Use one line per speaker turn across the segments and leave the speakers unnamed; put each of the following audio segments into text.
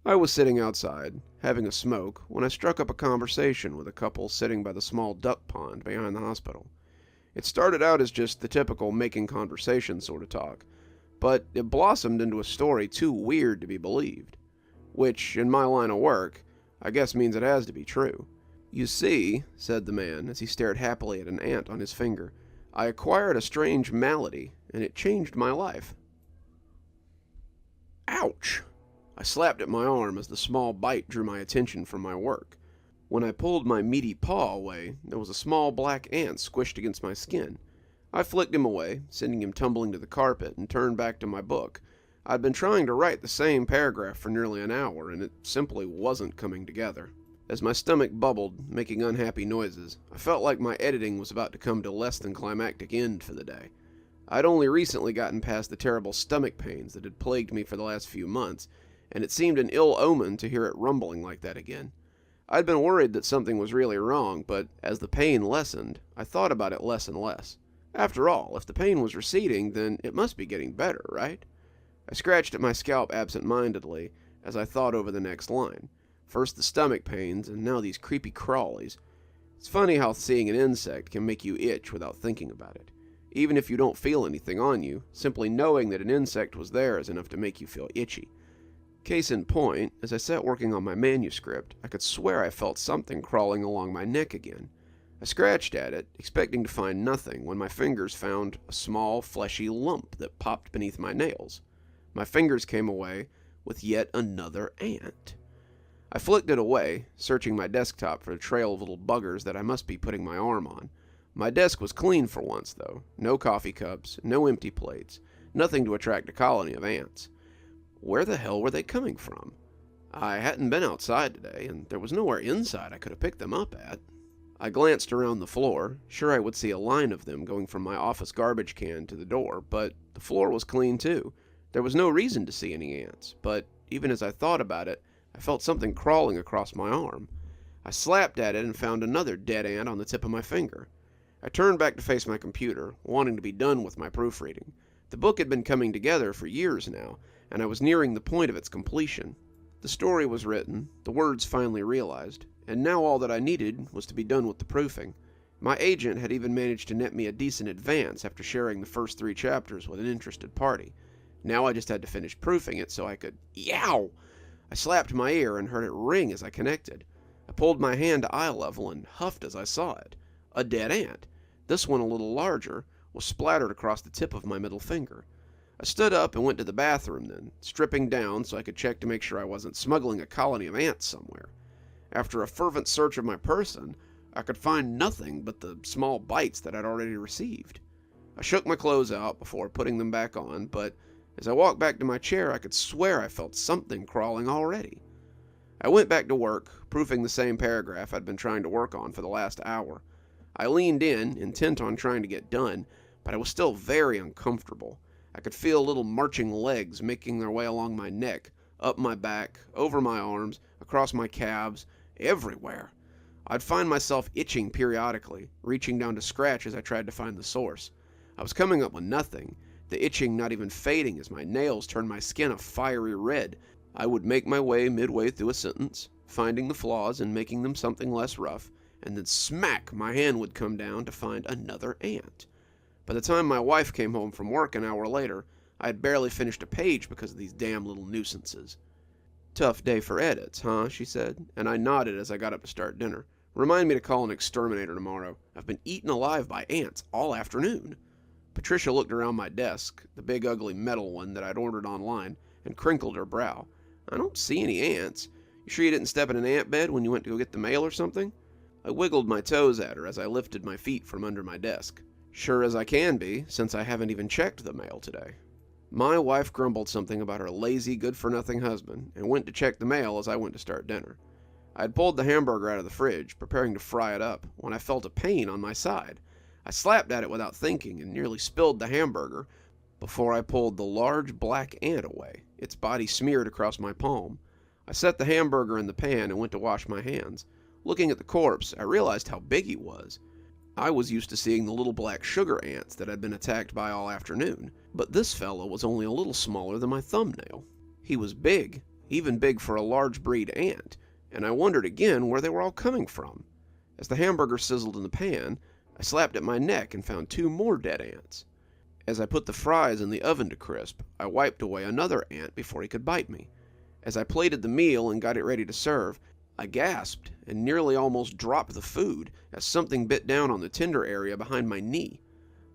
I was sitting outside, having a smoke, when I struck up a conversation with a couple sitting by the small duck pond behind the hospital. It started out as just the typical making conversation sort of talk, but it blossomed into a story too weird to be believed. Which, in my line of work, I guess means it has to be true. "You see," said the man as he stared happily at an ant on his finger, "I acquired a strange malady, and it changed my life." Ouch! I slapped at my arm as the small bite drew my attention from my work. When I pulled my meaty paw away, there was a small black ant squished against my skin. I flicked him away, sending him tumbling to the carpet, and turned back to my book. I'd been trying to write the same paragraph for nearly an hour, and it simply wasn't coming together. As my stomach bubbled, making unhappy noises, I felt like my editing was about to come to less than climactic end for the day. I'd only recently gotten past the terrible stomach pains that had plagued me for the last few months, and it seemed an ill omen to hear it rumbling like that again. I'd been worried that something was really wrong, but as the pain lessened, I thought about it less and less. After all, if the pain was receding, then it must be getting better, right? I scratched at my scalp absent-mindedly as I thought over the next line. First the stomach pains, and now these creepy crawlies. It's funny how seeing an insect can make you itch without thinking about it. Even if you don't feel anything on you, simply knowing that an insect was there is enough to make you feel itchy. Case in point, as I sat working on my manuscript, I could swear I felt something crawling along my neck again. I scratched at it, expecting to find nothing, when my fingers found a small, fleshy lump that popped beneath my nails. My fingers came away with yet another ant. I flicked it away, searching my desktop for a trail of little buggers that I must be putting my arm on. My desk was clean for once, though. No coffee cups, no empty plates, nothing to attract a colony of ants. Where the hell were they coming from? I hadn't been outside today, and there was nowhere inside I could have picked them up at. I glanced around the floor, sure I would see a line of them going from my office garbage can to the door, but the floor was clean too. There was no reason to see any ants, but even as I thought about it, I felt something crawling across my arm. I slapped at it and found another dead ant on the tip of my finger. I turned back to face my computer, wanting to be done with my proofreading. The book had been coming together for years now, and I was nearing the point of its completion. The story was written, the words finally realized, and now all that I needed was to be done with the proofing. My agent had even managed to net me a decent advance after sharing the first 3 chapters with an interested party. Now I just had to finish proofing it so I could... Yow! I slapped my ear and heard it ring as I connected. I pulled my hand to eye level and huffed as I saw it. A dead ant, this one a little larger, was splattered across the tip of my middle finger. I stood up and went to the bathroom then, stripping down so I could check to make sure I wasn't smuggling a colony of ants somewhere. After a fervent search of my person, I could find nothing but the small bites that I'd already received. I shook my clothes out before putting them back on, but as I walked back to my chair, I could swear I felt something crawling already. I went back to work, proofing the same paragraph I'd been trying to work on for the last hour. I leaned in, intent on trying to get done, but I was still very uncomfortable. I could feel little marching legs making their way along my neck, up my back, over my arms, across my calves, everywhere. I'd find myself itching periodically, reaching down to scratch as I tried to find the source. I was coming up with nothing, the itching not even fading as my nails turned my skin a fiery red. I would make my way midway through a sentence, finding the flaws and making them something less rough, and then smack, my hand would come down to find another ant. By the time my wife came home from work an hour later, I had barely finished a page because of these damn little nuisances. "Tough day for edits, huh?" she said, and I nodded as I got up to start dinner. "Remind me to call an exterminator tomorrow. I've been eaten alive by ants all afternoon." Patricia looked around my desk, the big ugly metal one that I'd ordered online, and crinkled her brow. "I don't see any ants. You sure you didn't step in an ant bed when you went to go get the mail or something?" I wiggled my toes at her as I lifted my feet from under my desk. "Sure as I can be, since I haven't even checked the mail today." My wife grumbled something about her lazy, good-for-nothing husband, and went to check the mail as I went to start dinner. I had pulled the hamburger out of the fridge, preparing to fry it up, when I felt a pain on my side. I slapped at it without thinking and nearly spilled the hamburger before I pulled the large black ant away, its body smeared across my palm. I set the hamburger in the pan and went to wash my hands. Looking at the corpse, I realized how big he was. I was used to seeing the little black sugar ants that I'd been attacked by all afternoon, but this fellow was only a little smaller than my thumbnail. He was big, even big for a large breed ant, and I wondered again where they were all coming from. As the hamburger sizzled in the pan, I slapped at my neck and found 2 more dead ants. As I put the fries in the oven to crisp, I wiped away another ant before he could bite me. As I plated the meal and got it ready to serve, I gasped and nearly almost dropped the food as something bit down on the tender area behind my knee.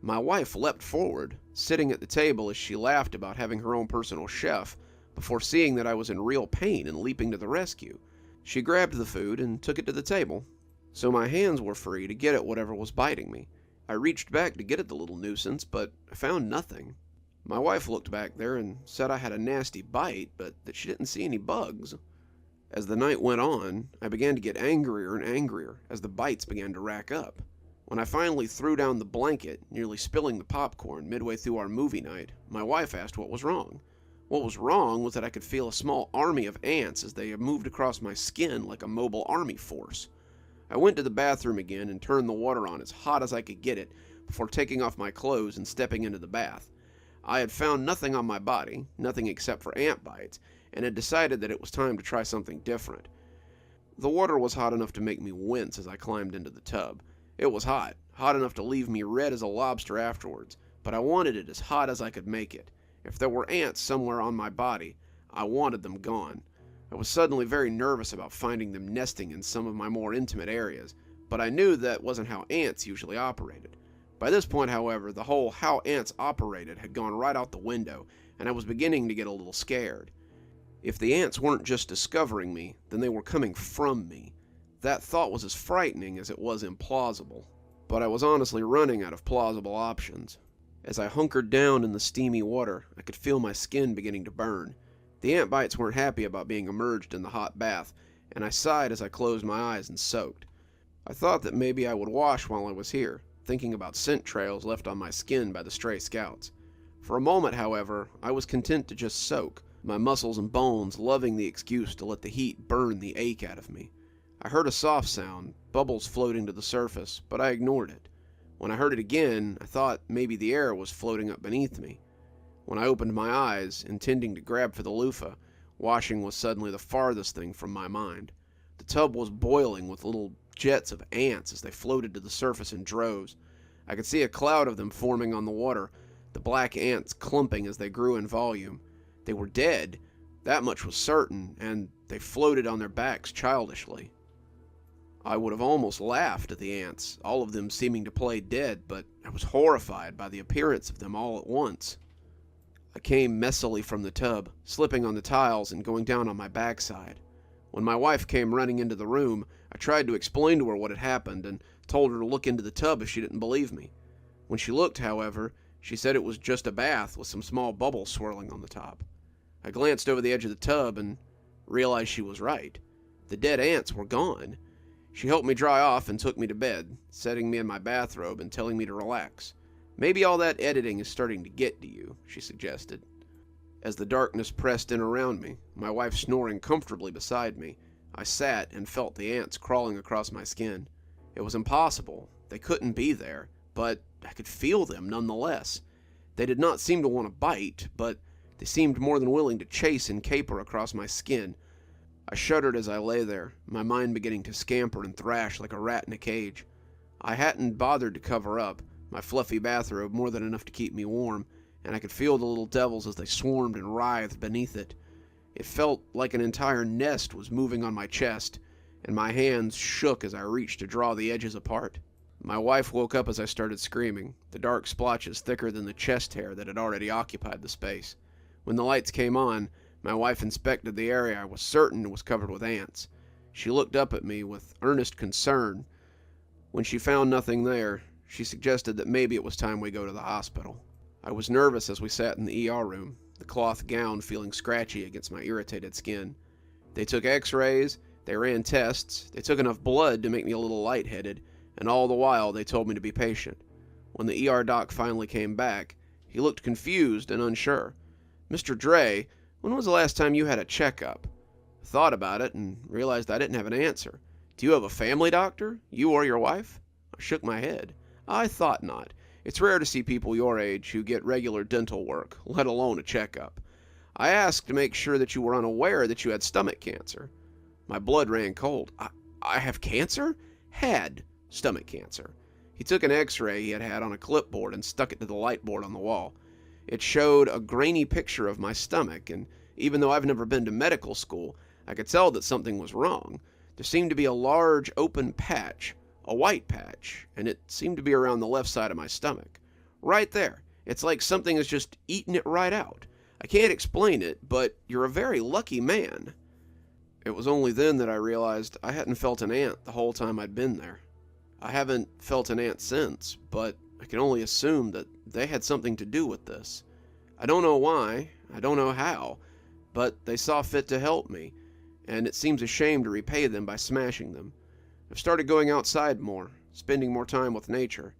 My wife leapt forward, sitting at the table as she laughed about having her own personal chef, before seeing that I was in real pain and leaping to the rescue. She grabbed the food and took it to the table, so my hands were free to get at whatever was biting me. I reached back to get at the little nuisance, but I found nothing. My wife looked back there and said I had a nasty bite, but that she didn't see any bugs. As the night went on, I began to get angrier and angrier as the bites began to rack up. When I finally threw down the blanket, nearly spilling the popcorn midway through our movie night, my wife asked what was wrong. What was wrong was that I could feel a small army of ants as they moved across my skin like a mobile army force. I went to the bathroom again and turned the water on as hot as I could get it before taking off my clothes and stepping into the bath. I had found nothing on my body, nothing except for ant bites, and had decided that it was time to try something different. The water was hot enough to make me wince as I climbed into the tub. It was hot enough to leave me red as a lobster afterwards, but I wanted it as hot as I could make it. If there were ants somewhere on my body, I wanted them gone. I was suddenly very nervous about finding them nesting in some of my more intimate areas, but I knew that wasn't how ants usually operated. By this point, however, the whole how ants operated had gone right out the window, and I was beginning to get a little scared. If the ants weren't just discovering me, then they were coming from me. That thought was as frightening as it was implausible, but I was honestly running out of plausible options. As I hunkered down in the steamy water, I could feel my skin beginning to burn. The ant bites weren't happy about being immersed in the hot bath, and I sighed as I closed my eyes and soaked. I thought that maybe I would wash while I was here, thinking about scent trails left on my skin by the stray scouts. For a moment, however, I was content to just soak, my muscles and bones loving the excuse to let the heat burn the ache out of me. I heard a soft sound, bubbles floating to the surface, but I ignored it. When I heard it again, I thought maybe the air was floating up beneath me. When I opened my eyes, intending to grab for the loofah, washing was suddenly the farthest thing from my mind. The tub was boiling with little jets of ants as they floated to the surface in droves. I could see a cloud of them forming on the water, the black ants clumping as they grew in volume. They were dead, that much was certain, and they floated on their backs childishly. I would have almost laughed at the ants, all of them seeming to play dead, but I was horrified by the appearance of them all at once. I came messily from the tub, slipping on the tiles and going down on my backside. When my wife came running into the room, I tried to explain to her what had happened and told her to look into the tub if she didn't believe me. When she looked, however, she said it was just a bath with some small bubbles swirling on the top. I glanced over the edge of the tub and realized she was right. The dead ants were gone. She helped me dry off and took me to bed, setting me in my bathrobe and telling me to relax. "Maybe all that editing is starting to get to you," she suggested. As the darkness pressed in around me, my wife snoring comfortably beside me, I sat and felt the ants crawling across my skin. It was impossible. They couldn't be there, but I could feel them nonetheless. They did not seem to want to bite, but they seemed more than willing to chase and caper across my skin. I shuddered as I lay there, my mind beginning to scamper and thrash like a rat in a cage. I hadn't bothered to cover up, my fluffy bathrobe more than enough to keep me warm, and I could feel the little devils as they swarmed and writhed beneath it. It felt like an entire nest was moving on my chest, and my hands shook as I reached to draw the edges apart. My wife woke up as I started screaming, the dark splotches thicker than the chest hair that had already occupied the space. When the lights came on, my wife inspected the area I was certain was covered with ants. She looked up at me with earnest concern. When she found nothing there, she suggested that maybe it was time we go to the hospital. I was nervous as we sat in the ER room, the cloth gown feeling scratchy against my irritated skin. They took x-rays, they ran tests, they took enough blood to make me a little lightheaded, and all the while they told me to be patient. When the ER doc finally came back, he looked confused and unsure. "Mr. Dre, when was the last time you had a checkup?" I thought about it and realized I didn't have an answer. "Do you have a family doctor, you or your wife?" I shook my head. "I thought not. It's rare to see people your age who get regular dental work, let alone a checkup. I asked to make sure that you were unaware that you had stomach cancer. My blood ran cold. I have cancer? Had stomach cancer. He took an x-ray he had had on a clipboard and stuck it to the light board on the wall. It showed a grainy picture of my stomach, and even though I've never been to medical school, I could tell that something was wrong. There seemed to be a large open patch, a white patch, and it seemed to be around the left side of my stomach. Right there. It's like something has just eaten it right out. I can't explain it, but you're a very lucky man. It was only then that I realized I hadn't felt an ant the whole time I'd been there. I haven't felt an ant since, but I can only assume that they had something to do with this. I don't know why, I don't know how, but they saw fit to help me, and it seems a shame to repay them by smashing them. I've started going outside more, spending more time with nature.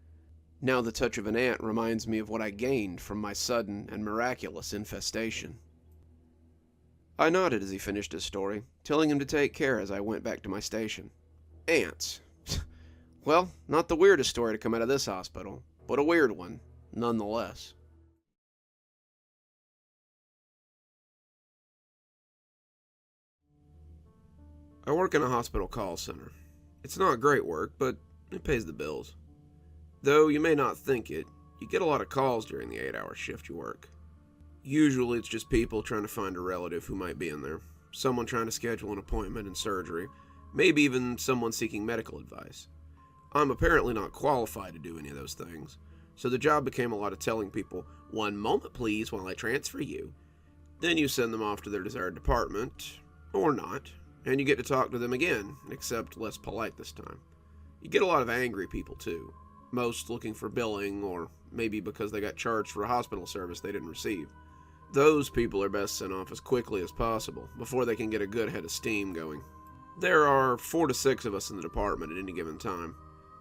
Now the touch of an ant reminds me of what I gained from my sudden and miraculous infestation. I nodded as he finished his story, telling him to take care as I went back to my station. Ants. Well, not the weirdest story to come out of this hospital, but a weird one, nonetheless. I work in a hospital call center. It's not great work, but it pays the bills. Though you may not think it, you get a lot of calls during the 8-hour shift you work. Usually it's just people trying to find a relative who might be in there, someone trying to schedule an appointment in surgery, maybe even someone seeking medical advice. I'm apparently not qualified to do any of those things, so the job became a lot of telling people, "One moment please while I transfer you." Then you send them off to their desired department, or not, and you get to talk to them again, except less polite this time. You get a lot of angry people too, most looking for billing, or maybe because they got charged for a hospital service they didn't receive. Those people are best sent off as quickly as possible, before they can get a good head of steam going. There are 4 to 6 of us in the department at any given time.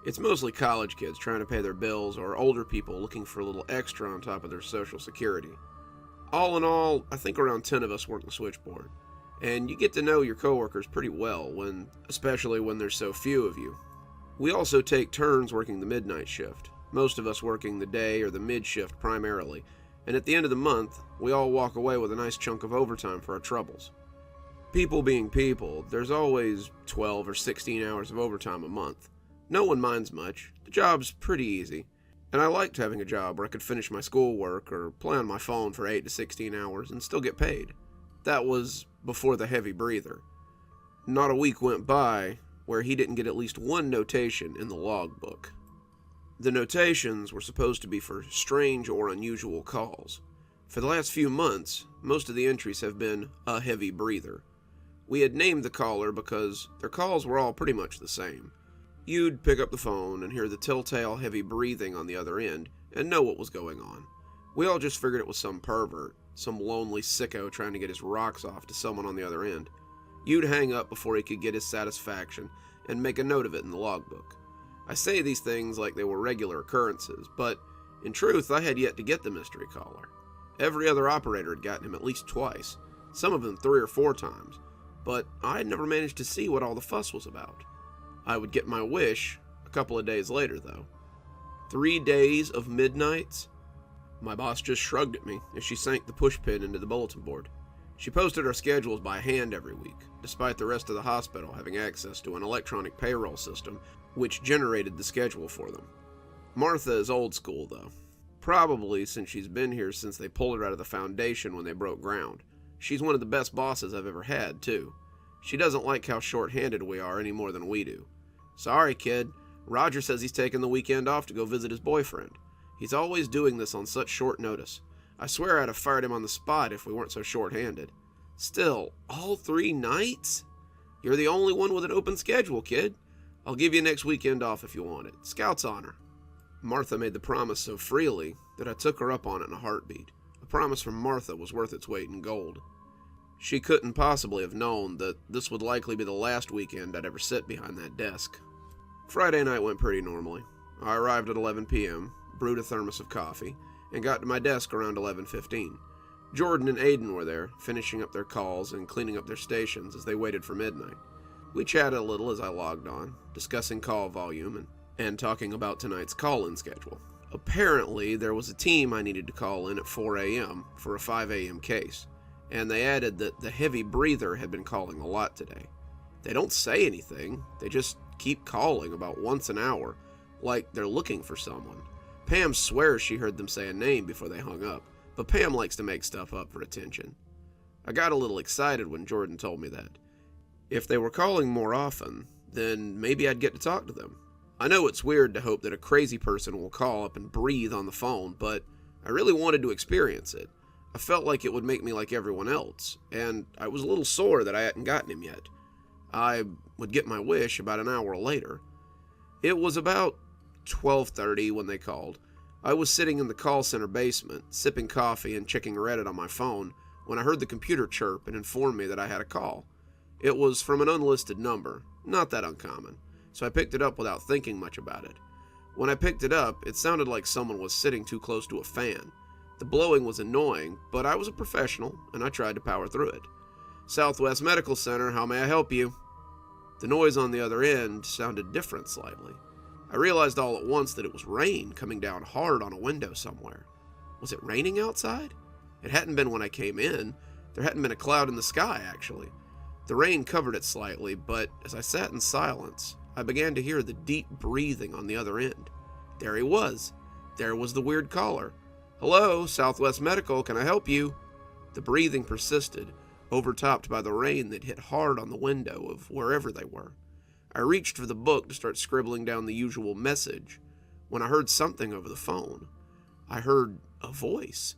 It's mostly college kids trying to pay their bills, or older people looking for a little extra on top of their social security. All in all, I think around 10 of us work the switchboard, and you get to know your coworkers pretty well, especially when there's so few of you. We also take turns working the midnight shift, most of us working the day or the mid shift primarily, and at the end of the month, we all walk away with a nice chunk of overtime for our troubles. People being people, there's always 12 or 16 hours of overtime a month. No one minds much, the job's pretty easy, and I liked having a job where I could finish my schoolwork or play on my phone for 8 to 16 hours and still get paid. That was before the heavy breather. Not a week went by where he didn't get at least one notation in the logbook. The notations were supposed to be for strange or unusual calls. For the last few months, most of the entries have been a heavy breather. We had named the caller because their calls were all pretty much the same. You'd pick up the phone and hear the telltale heavy breathing on the other end and know what was going on. We all just figured it was some pervert, some lonely sicko trying to get his rocks off to someone on the other end. You'd hang up before he could get his satisfaction and make a note of it in the logbook. I say these things like they were regular occurrences, but in truth I had yet to get the mystery caller. Every other operator had gotten him at least twice, some of them 3 or 4 times, but I had never managed to see what all the fuss was about. I would get my wish a couple of days later, though. 3 days of midnights? My boss just shrugged at me as she sank the push pin into the bulletin board. She posted our schedules by hand every week, despite the rest of the hospital having access to an electronic payroll system which generated the schedule for them. Martha is old school, though. Probably since she's been here since they pulled her out of the foundation when they broke ground. She's one of the best bosses I've ever had, too. She doesn't like how short-handed we are any more than we do. "Sorry, kid. Roger says he's taking the weekend off to go visit his boyfriend. He's always doing this on such short notice. I swear I'd have fired him on the spot if we weren't so short-handed. Still, all 3 nights? You're the only one with an open schedule, kid. I'll give you next weekend off if you want it. Scout's honor." Martha made the promise so freely that I took her up on it in a heartbeat. A promise from Martha was worth its weight in gold. She couldn't possibly have known that this would likely be the last weekend I'd ever sit behind that desk. Friday night went pretty normally. I arrived at 11 p.m., brewed a thermos of coffee, and got to my desk around 11:15. Jordan and Aiden were there, finishing up their calls and cleaning up their stations as they waited for midnight. We chatted a little as I logged on, discussing call volume and talking about tonight's call-in schedule. Apparently, there was a team I needed to call in at 4 a.m. for a 5 a.m. case, and they added that the heavy breather had been calling a lot today. They don't say anything, they just keep calling about once an hour, like they're looking for someone. Pam swears she heard them say a name before they hung up, but Pam likes to make stuff up for attention. I got a little excited when Jordan told me that. If they were calling more often, then maybe I'd get to talk to them. I know it's weird to hope that a crazy person will call up and breathe on the phone, but I really wanted to experience it. I felt like it would make me like everyone else, and I was a little sore that I hadn't gotten him yet. I would get my wish about an hour later. It was about 12:30 when they called. I was sitting in the call center basement, sipping coffee and checking Reddit on my phone, when I heard the computer chirp and inform me that I had a call. It was from an unlisted number, not that uncommon, so I picked it up without thinking much about it. When I picked it up, it sounded like someone was sitting too close to a fan. The blowing was annoying, but I was a professional, and I tried to power through it. Southwest Medical Center, how may I help you? The noise on the other end sounded different slightly. I realized all at once that it was rain coming down hard on a window somewhere. Was it raining outside? It hadn't been when I came in. There hadn't been a cloud in the sky, actually. The rain covered it slightly, but as I sat in silence, I began to hear the deep breathing on the other end. There he was. There was the weird caller. Hello, Southwest Medical, can I help you? The breathing persisted, overtopped by the rain that hit hard on the window of wherever they were. I reached for the book to start scribbling down the usual message when I heard something over the phone. I heard a voice.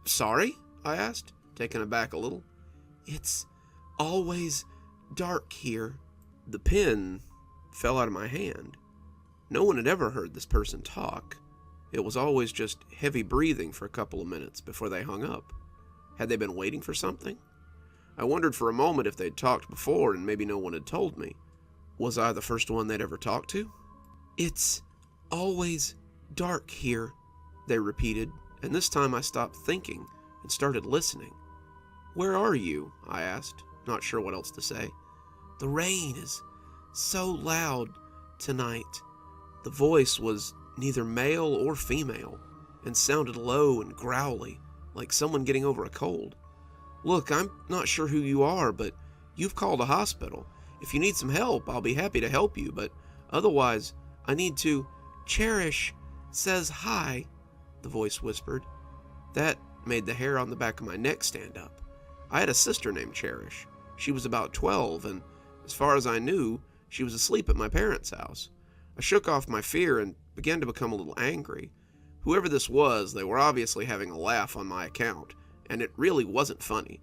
Sorry? I asked, taken aback a little. It's always dark here. The pen fell out of my hand. No one had ever heard this person talk. It was always just heavy breathing for a couple of minutes before they hung up. Had they been waiting for something? I wondered for a moment if they'd talked before and maybe no one had told me. Was I the first one they'd ever talked to? It's always dark here, they repeated, and this time I stopped thinking and started listening. Where are you? I asked, not sure what else to say. The rain is so loud tonight. The voice was neither male or female and sounded low and growly, like someone getting over a cold. Look, I'm not sure who you are, but you've called a hospital. If you need some help, I'll be happy to help you, but otherwise, I need to... Cherish says hi, the voice whispered. That made the hair on the back of my neck stand up. I had a sister named Cherish. She was about 12, and as far as I knew, she was asleep at my parents' house. I shook off my fear and began to become a little angry. Whoever this was, they were obviously having a laugh on my account, and it really wasn't funny.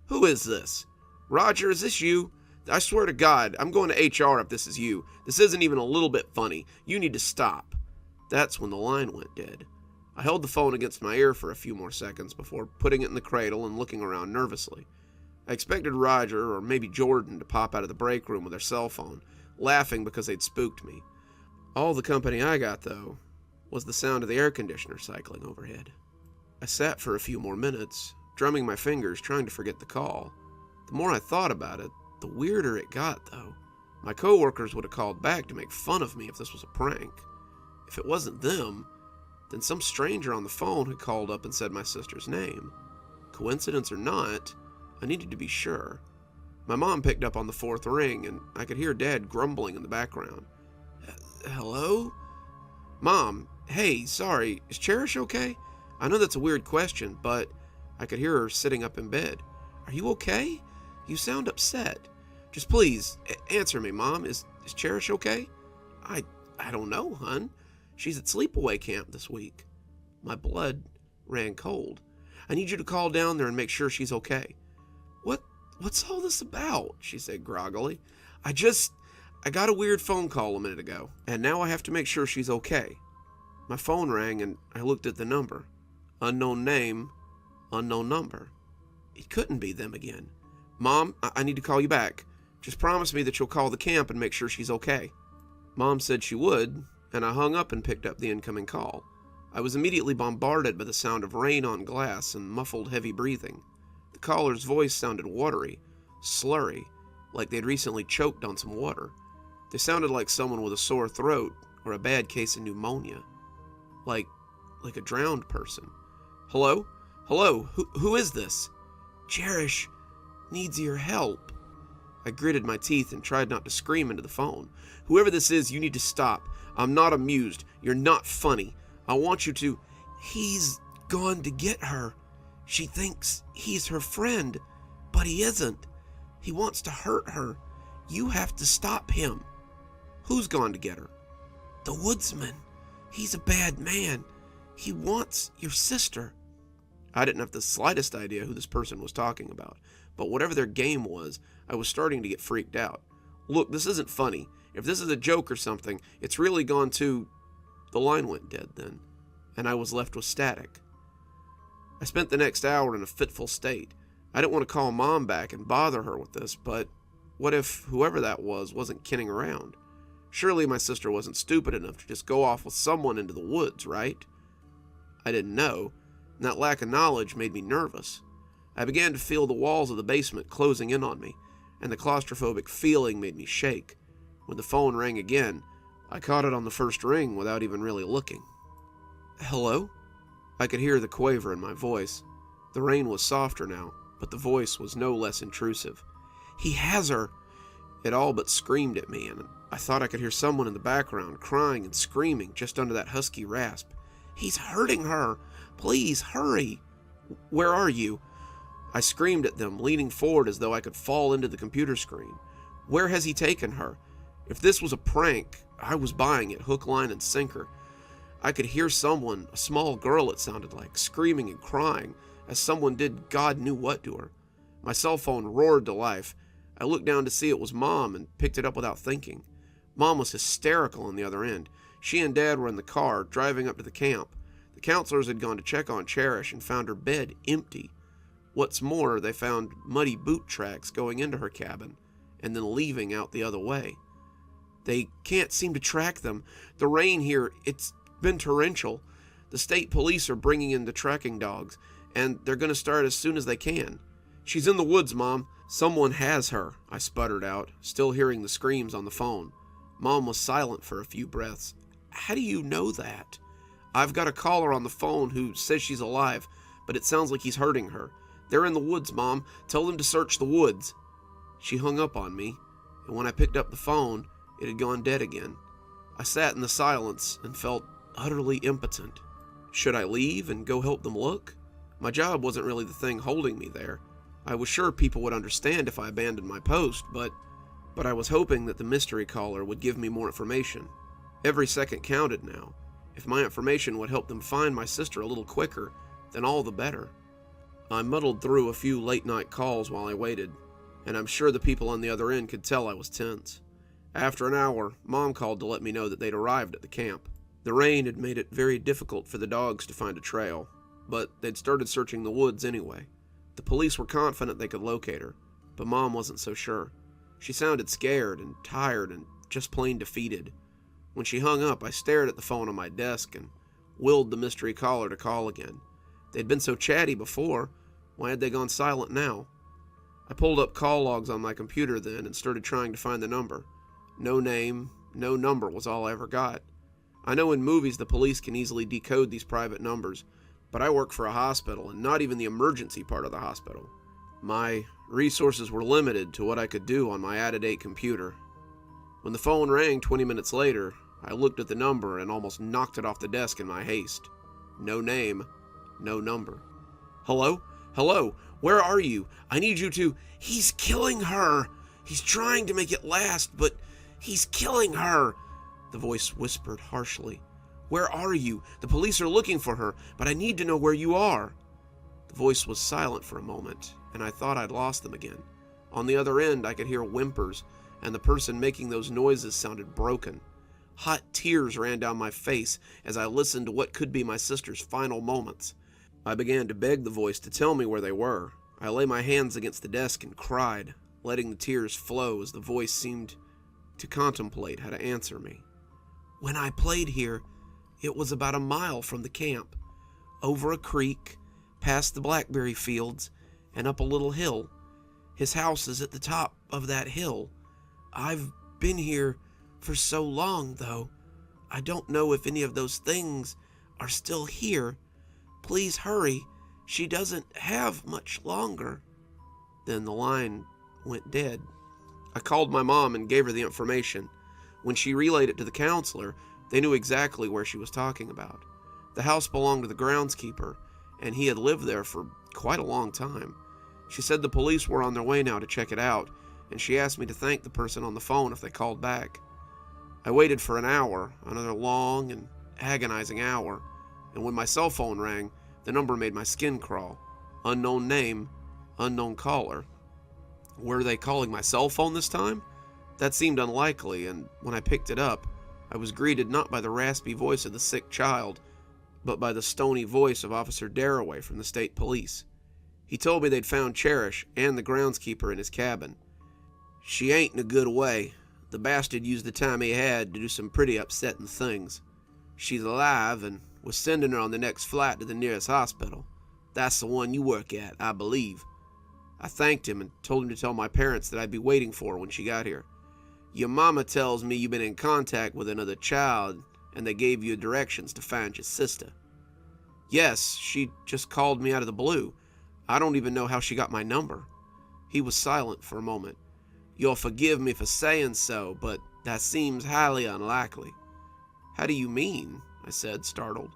Who is this? Roger, is this you? I swear to God, I'm going to HR if this is you. This isn't even a little bit funny. You need to stop. That's when the line went dead. I held the phone against my ear for a few more seconds before putting it in the cradle and looking around nervously. I expected Roger or maybe Jordan to pop out of the break room with their cell phone, laughing because they'd spooked me. All the company I got, though, was the sound of the air conditioner cycling overhead. I sat for a few more minutes, drumming my fingers, trying to forget the call. The more I thought about it, the weirder it got, though. My coworkers would have called back to make fun of me if this was a prank. If it wasn't them, then some stranger on the phone had called up and said my sister's name. Coincidence or not, I needed to be sure. My mom picked up on the fourth ring, and I could hear Dad grumbling in the background. Hello? Mom, hey, sorry, is Cherish okay? I know that's a weird question, but I could hear her sitting up in bed. Are you okay? You sound upset. Just please, answer me, Mom. Is Cherish okay? I don't know, hun. She's at sleepaway camp this week. My blood ran cold. I need you to call down there and make sure she's okay. What's all this about? She said groggily. I got a weird phone call a minute ago, and now I have to make sure she's okay. My phone rang, and I looked at the number. Unknown name, unknown number. It couldn't be them again. Mom, I need to call you back. Just promise me that you'll call the camp and make sure she's okay. Mom said she would, and I hung up and picked up the incoming call. I was immediately bombarded by the sound of rain on glass and muffled heavy breathing. The caller's voice sounded watery, slurry, like they'd recently choked on some water. They sounded like someone with a sore throat or a bad case of pneumonia. Like a drowned person. Hello? Hello? Who is this? Cherish needs your help. I gritted my teeth and tried not to scream into the phone. Whoever this is, you need to stop. I'm not amused. You're not funny. I want you to... He's gone to get her. She thinks he's her friend, but he isn't. He wants to hurt her. You have to stop him. Who's gone to get her? The woodsman. He's a bad man. He wants your sister. I didn't have the slightest idea who this person was talking about, but whatever their game was, I was starting to get freaked out. Look, this isn't funny. If this is a joke or something, it's really gone to... The line went dead then, and I was left with static. I spent the next hour in a fitful state. I didn't want to call Mom back and bother her with this, but what if whoever that was wasn't kidding around? Surely my sister wasn't stupid enough to just go off with someone into the woods, right? I didn't know, and that lack of knowledge made me nervous. I began to feel the walls of the basement closing in on me, and the claustrophobic feeling made me shake. When the phone rang again, I caught it on the first ring without even really looking. Hello? I could hear the quaver in my voice. The rain was softer now, but the voice was no less intrusive. He has her! It all but screamed at me, and I thought I could hear someone in the background crying and screaming just under that husky rasp. He's hurting her! Please, hurry! Where are you? I screamed at them, leaning forward as though I could fall into the computer screen. Where has he taken her? If this was a prank, I was buying it hook, line, and sinker. I could hear someone, a small girl it sounded like, screaming and crying as someone did God knew what to her. My cell phone roared to life. I looked down to see it was Mom and picked it up without thinking. Mom was hysterical on the other end. She and Dad were in the car, driving up to the camp. The counselors had gone to check on Cherish and found her bed empty. What's more, they found muddy boot tracks going into her cabin and then leaving out the other way. They can't seem to track them. The rain here, it's been torrential. The state police are bringing in the tracking dogs, and they're going to start as soon as they can. She's in the woods, Mom. Someone has her, I sputtered out, still hearing the screams on the phone. Mom was silent for a few breaths. How do you know that? I've got a caller on the phone who says she's alive, but it sounds like he's hurting her. They're in the woods, Mom. Tell them to search the woods. She hung up on me, and when I picked up the phone, it had gone dead again. I sat in the silence and felt utterly impotent. Should I leave and go help them look? My job wasn't really the thing holding me there. I was sure people would understand if I abandoned my post, but I was hoping that the mystery caller would give me more information. Every second counted now. If my information would help them find my sister a little quicker, then all the better. I muddled through a few late-night calls while I waited, and I'm sure the people on the other end could tell I was tense. After an hour, Mom called to let me know that they'd arrived at the camp. The rain had made it very difficult for the dogs to find a trail, but they'd started searching the woods anyway. The police were confident they could locate her, but Mom wasn't so sure. She sounded scared and tired and just plain defeated. When she hung up, I stared at the phone on my desk and willed the mystery caller to call again. They'd been so chatty before. Why had they gone silent now? I pulled up call logs on my computer then and started trying to find the number. No name, no number was all I ever got. I know in movies the police can easily decode these private numbers, but I work for a hospital and not even the emergency part of the hospital. My resources were limited to what I could do on my out-of-date computer. When the phone rang 20 minutes later, I looked at the number and almost knocked it off the desk in my haste. No name, no number. Hello? Hello? Where are you? I need you to... He's killing her! He's trying to make it last, but he's killing her! The voice whispered harshly. Where are you? The police are looking for her, but I need to know where you are. The voice was silent for a moment, and I thought I'd lost them again. On the other end, I could hear whimpers, and the person making those noises sounded broken. Hot tears ran down my face as I listened to what could be my sister's final moments. I began to beg the voice to tell me where they were. I lay my hands against the desk and cried, letting the tears flow as the voice seemed to contemplate how to answer me. When I played here, it was about a mile from the camp, over a creek, past the blackberry fields, and up a little hill. His house is at the top of that hill. I've been here for so long, though. I don't know if any of those things are still here. Please hurry. She doesn't have much longer. Then the line went dead. I called my mom and gave her the information. When she relayed it to the counselor, they knew exactly where she was talking about. The house belonged to the groundskeeper, and he had lived there for quite a long time. She said the police were on their way now to check it out, and she asked me to thank the person on the phone if they called back. I waited for an hour, another long and agonizing hour, and when my cell phone rang, the number made my skin crawl. Unknown name, unknown caller. Were they calling my cell phone this time? That seemed unlikely, and when I picked it up, I was greeted not by the raspy voice of the sick child, but by the stony voice of Officer Darraway from the state police. He told me they'd found Cherish and the groundskeeper in his cabin. She ain't in a good way. The bastard used the time he had to do some pretty upsetting things. She's alive, and we're sending her on the next flight to the nearest hospital. That's the one you work at, I believe. I thanked him and told him to tell my parents that I'd be waiting for her when she got here. Your mama tells me you've been in contact with another child, and they gave you directions to find your sister. Yes, she just called me out of the blue. I don't even know how she got my number. He was silent for a moment. You'll forgive me for saying so, but that seems highly unlikely. How do you mean? I said, startled.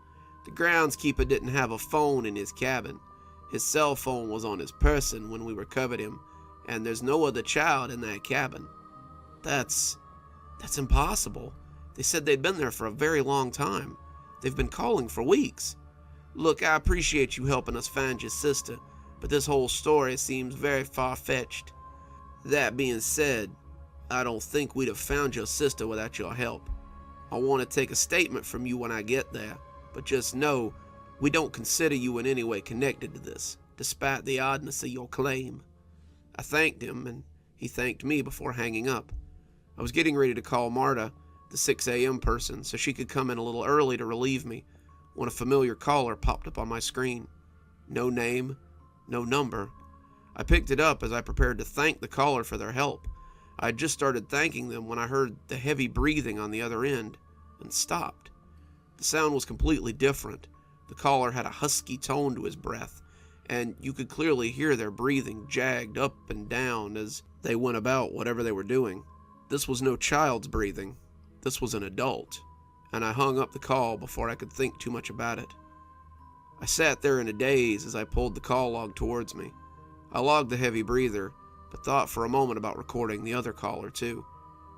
The groundskeeper didn't have a phone in his cabin. His cell phone was on his person when we recovered him, and there's no other child in that cabin. That's impossible. They said they'd been there for a very long time. They've been calling for weeks. Look, I appreciate you helping us find your sister, but this whole story seems very far-fetched. That being said, I don't think we'd have found your sister without your help. I want to take a statement from you when I get there, but just know we don't consider you in any way connected to this, despite the oddness of your claim. I thanked him, and he thanked me before hanging up. I was getting ready to call Marta, the 6 a.m. person, so she could come in a little early to relieve me, when a familiar caller popped up on my screen. No name, no number. I picked it up as I prepared to thank the caller for their help. I had just started thanking them when I heard the heavy breathing on the other end, and stopped. The sound was completely different. The caller had a husky tone to his breath, and you could clearly hear their breathing jagged up and down as they went about whatever they were doing. This was no child's breathing. This was an adult, and I hung up the call before I could think too much about it. I sat there in a daze as I pulled the call log towards me. I logged the heavy breather, but thought for a moment about recording the other caller too.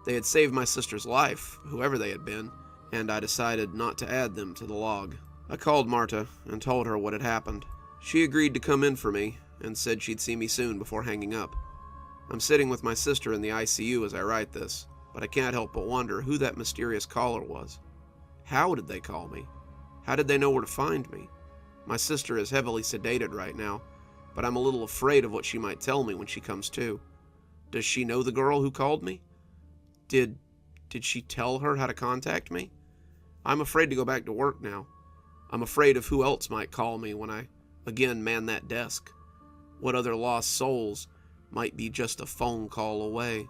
They had saved my sister's life, whoever they had been, and I decided not to add them to the log. I called Marta and told her what had happened. She agreed to come in for me and said she'd see me soon before hanging up. I'm sitting with my sister in the ICU as I write this, but I can't help but wonder who that mysterious caller was. How did they call me? How did they know where to find me? My sister is heavily sedated right now, but I'm a little afraid of what she might tell me when she comes to. Does she know the girl who called me? Did she tell her how to contact me? I'm afraid to go back to work now. I'm afraid of who else might call me when I again man that desk. What other lost souls might be just a phone call away?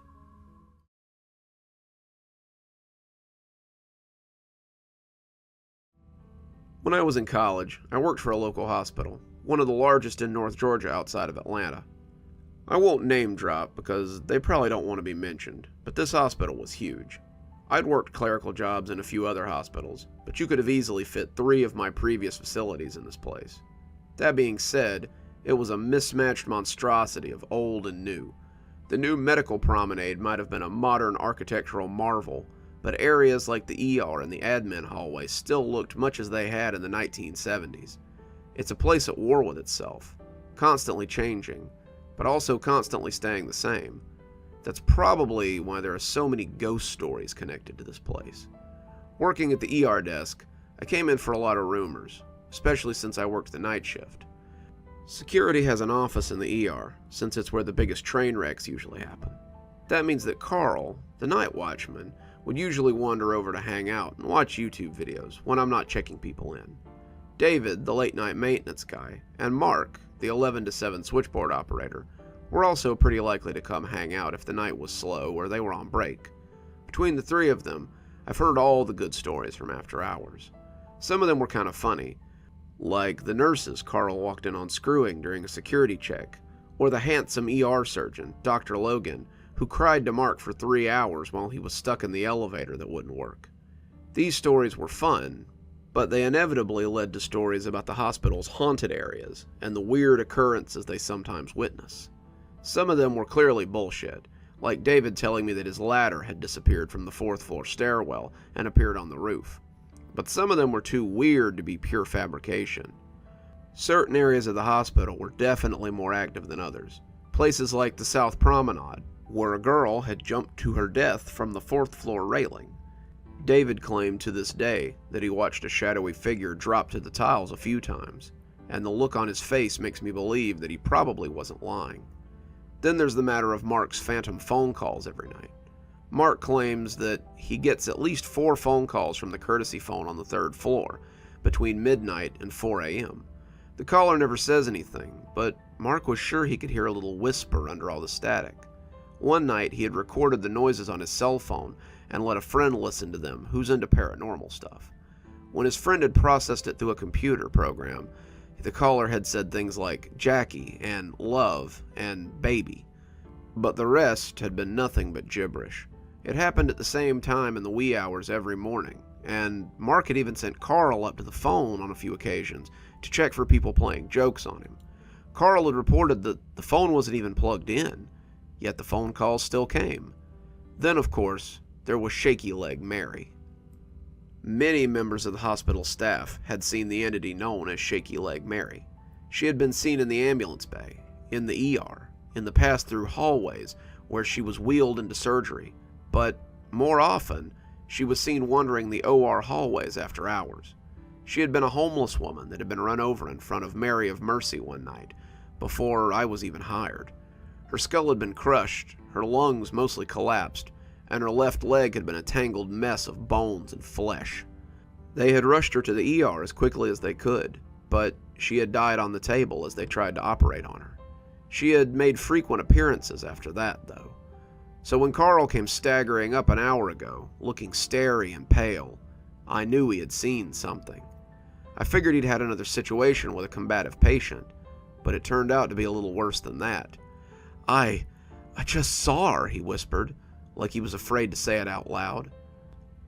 When I was in college, I worked for a local hospital, one of the largest in North Georgia outside of Atlanta. I won't name drop because they probably don't want to be mentioned, but this hospital was huge. I'd worked clerical jobs in a few other hospitals, but you could have easily fit 3 of my previous facilities in this place. That being said, it was a mismatched monstrosity of old and new. The new medical promenade might have been a modern architectural marvel, but areas like the ER and the admin hallway still looked much as they had in the 1970s. It's a place at war with itself, constantly changing, but also constantly staying the same. That's probably why there are so many ghost stories connected to this place. Working at the ER desk, I came in for a lot of rumors, especially since I worked the night shift. Security has an office in the ER, since it's where the biggest train wrecks usually happen. That means that Carl, the night watchman, would usually wander over to hang out and watch YouTube videos when I'm not checking people in. David, the late night maintenance guy, and Mark, the 11 to 7 switchboard operator, were also pretty likely to come hang out if the night was slow or they were on break. Between the 3 of them, I've heard all the good stories from after hours. Some of them were kind of funny, like the nurses Carl walked in on screwing during a security check, Or the handsome ER surgeon, Dr. Logan, who cried to Mark for 3 hours while he was stuck in the elevator that wouldn't work. These stories were fun, but they inevitably led to stories about the hospital's haunted areas and the weird occurrences they sometimes witness. Some of them were clearly bullshit, like David telling me that his ladder had disappeared from the 4th floor stairwell and appeared on the roof. But some of them were too weird to be pure fabrication. Certain areas of the hospital were definitely more active than others. Places like the South Promenade, where a girl had jumped to her death from the 4th floor railing. David claimed to this day that he watched a shadowy figure drop to the tiles a few times, and the look on his face makes me believe that he probably wasn't lying. Then there's the matter of Mark's phantom phone calls every night. Mark claims that he gets at least 4 phone calls from the courtesy phone on the 3rd floor, between midnight and 4 a.m. The caller never says anything, but Mark was sure he could hear a little whisper under all the static. One night he had recorded the noises on his cell phone and let a friend listen to them who's into paranormal stuff. When his friend had processed it through a computer program, the caller had said things like Jackie and love and baby. But the rest had been nothing but gibberish. It happened at the same time in the wee hours every morning, and Mark had even sent Carl up to the phone on a few occasions to check for people playing jokes on him. Carl had reported that the phone wasn't even plugged in, yet the phone calls still came. Then, of course, there was Shaky Leg Mary. Many members of the hospital staff had seen the entity known as Shaky Leg Mary. She had been seen in the ambulance bay, in the ER, in the pass-through hallways where she was wheeled into surgery, but more often, she was seen wandering the OR hallways after hours. She had been a homeless woman that had been run over in front of Mary of Mercy one night, before I was even hired. Her skull had been crushed, her lungs mostly collapsed, and her left leg had been a tangled mess of bones and flesh. They had rushed her to the ER as quickly as they could, but she had died on the table as they tried to operate on her. She had made frequent appearances after that, though. So when Carl came staggering up an hour ago, looking starry and pale, I knew he had seen something. I figured he'd had another situation with a combative patient, but it turned out to be a little worse than that. I just saw her, he whispered, like he was afraid to say it out loud.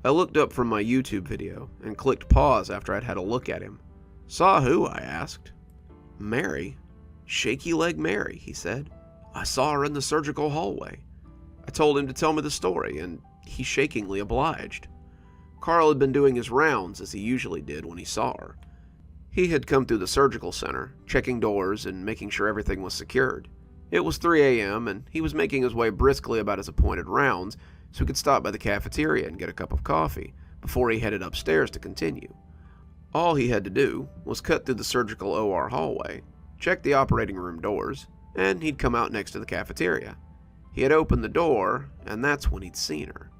I looked up from my YouTube video and clicked pause after I'd had a look at him. Saw who? I asked. Mary. Shaky Leg Mary, he said. I saw her in the surgical hallway. I told him to tell me the story, and he shakingly obliged. Carl had been doing his rounds as he usually did when he saw her. He had come through the surgical center, checking doors and making sure everything was secured. It was 3 a.m., and he was making his way briskly about his appointed rounds so he could stop by the cafeteria and get a cup of coffee before he headed upstairs to continue. All he had to do was cut through the surgical OR hallway, check the operating room doors, and he'd come out next to the cafeteria. He had opened the door, and that's when he'd seen her.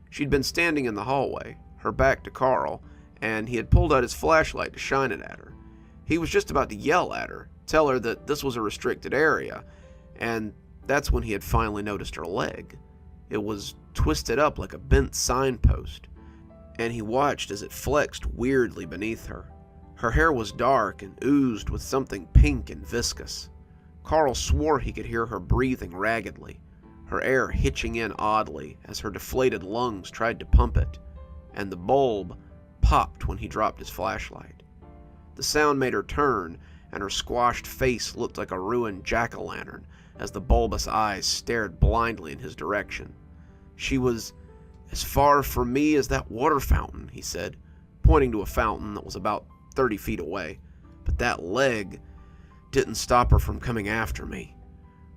She'd been standing in the hallway, her back to Carl, and he had pulled out his flashlight to shine it at her. He was just about to yell at her, tell her that this was a restricted area, and that's when he had finally noticed her leg. It was twisted up like a bent signpost, and he watched as it flexed weirdly beneath her. Her hair was dark and oozed with something pink and viscous. Carl swore he could hear her breathing raggedly, her air hitching in oddly as her deflated lungs tried to pump it, and the bulb popped when he dropped his flashlight. The sound made her turn, and her squashed face looked like a ruined jack-o'-lantern as the bulbous eyes stared blindly in his direction. She was as far from me as that water fountain, he said, pointing to a fountain that was about 30 feet away, but that leg didn't stop her from coming after me.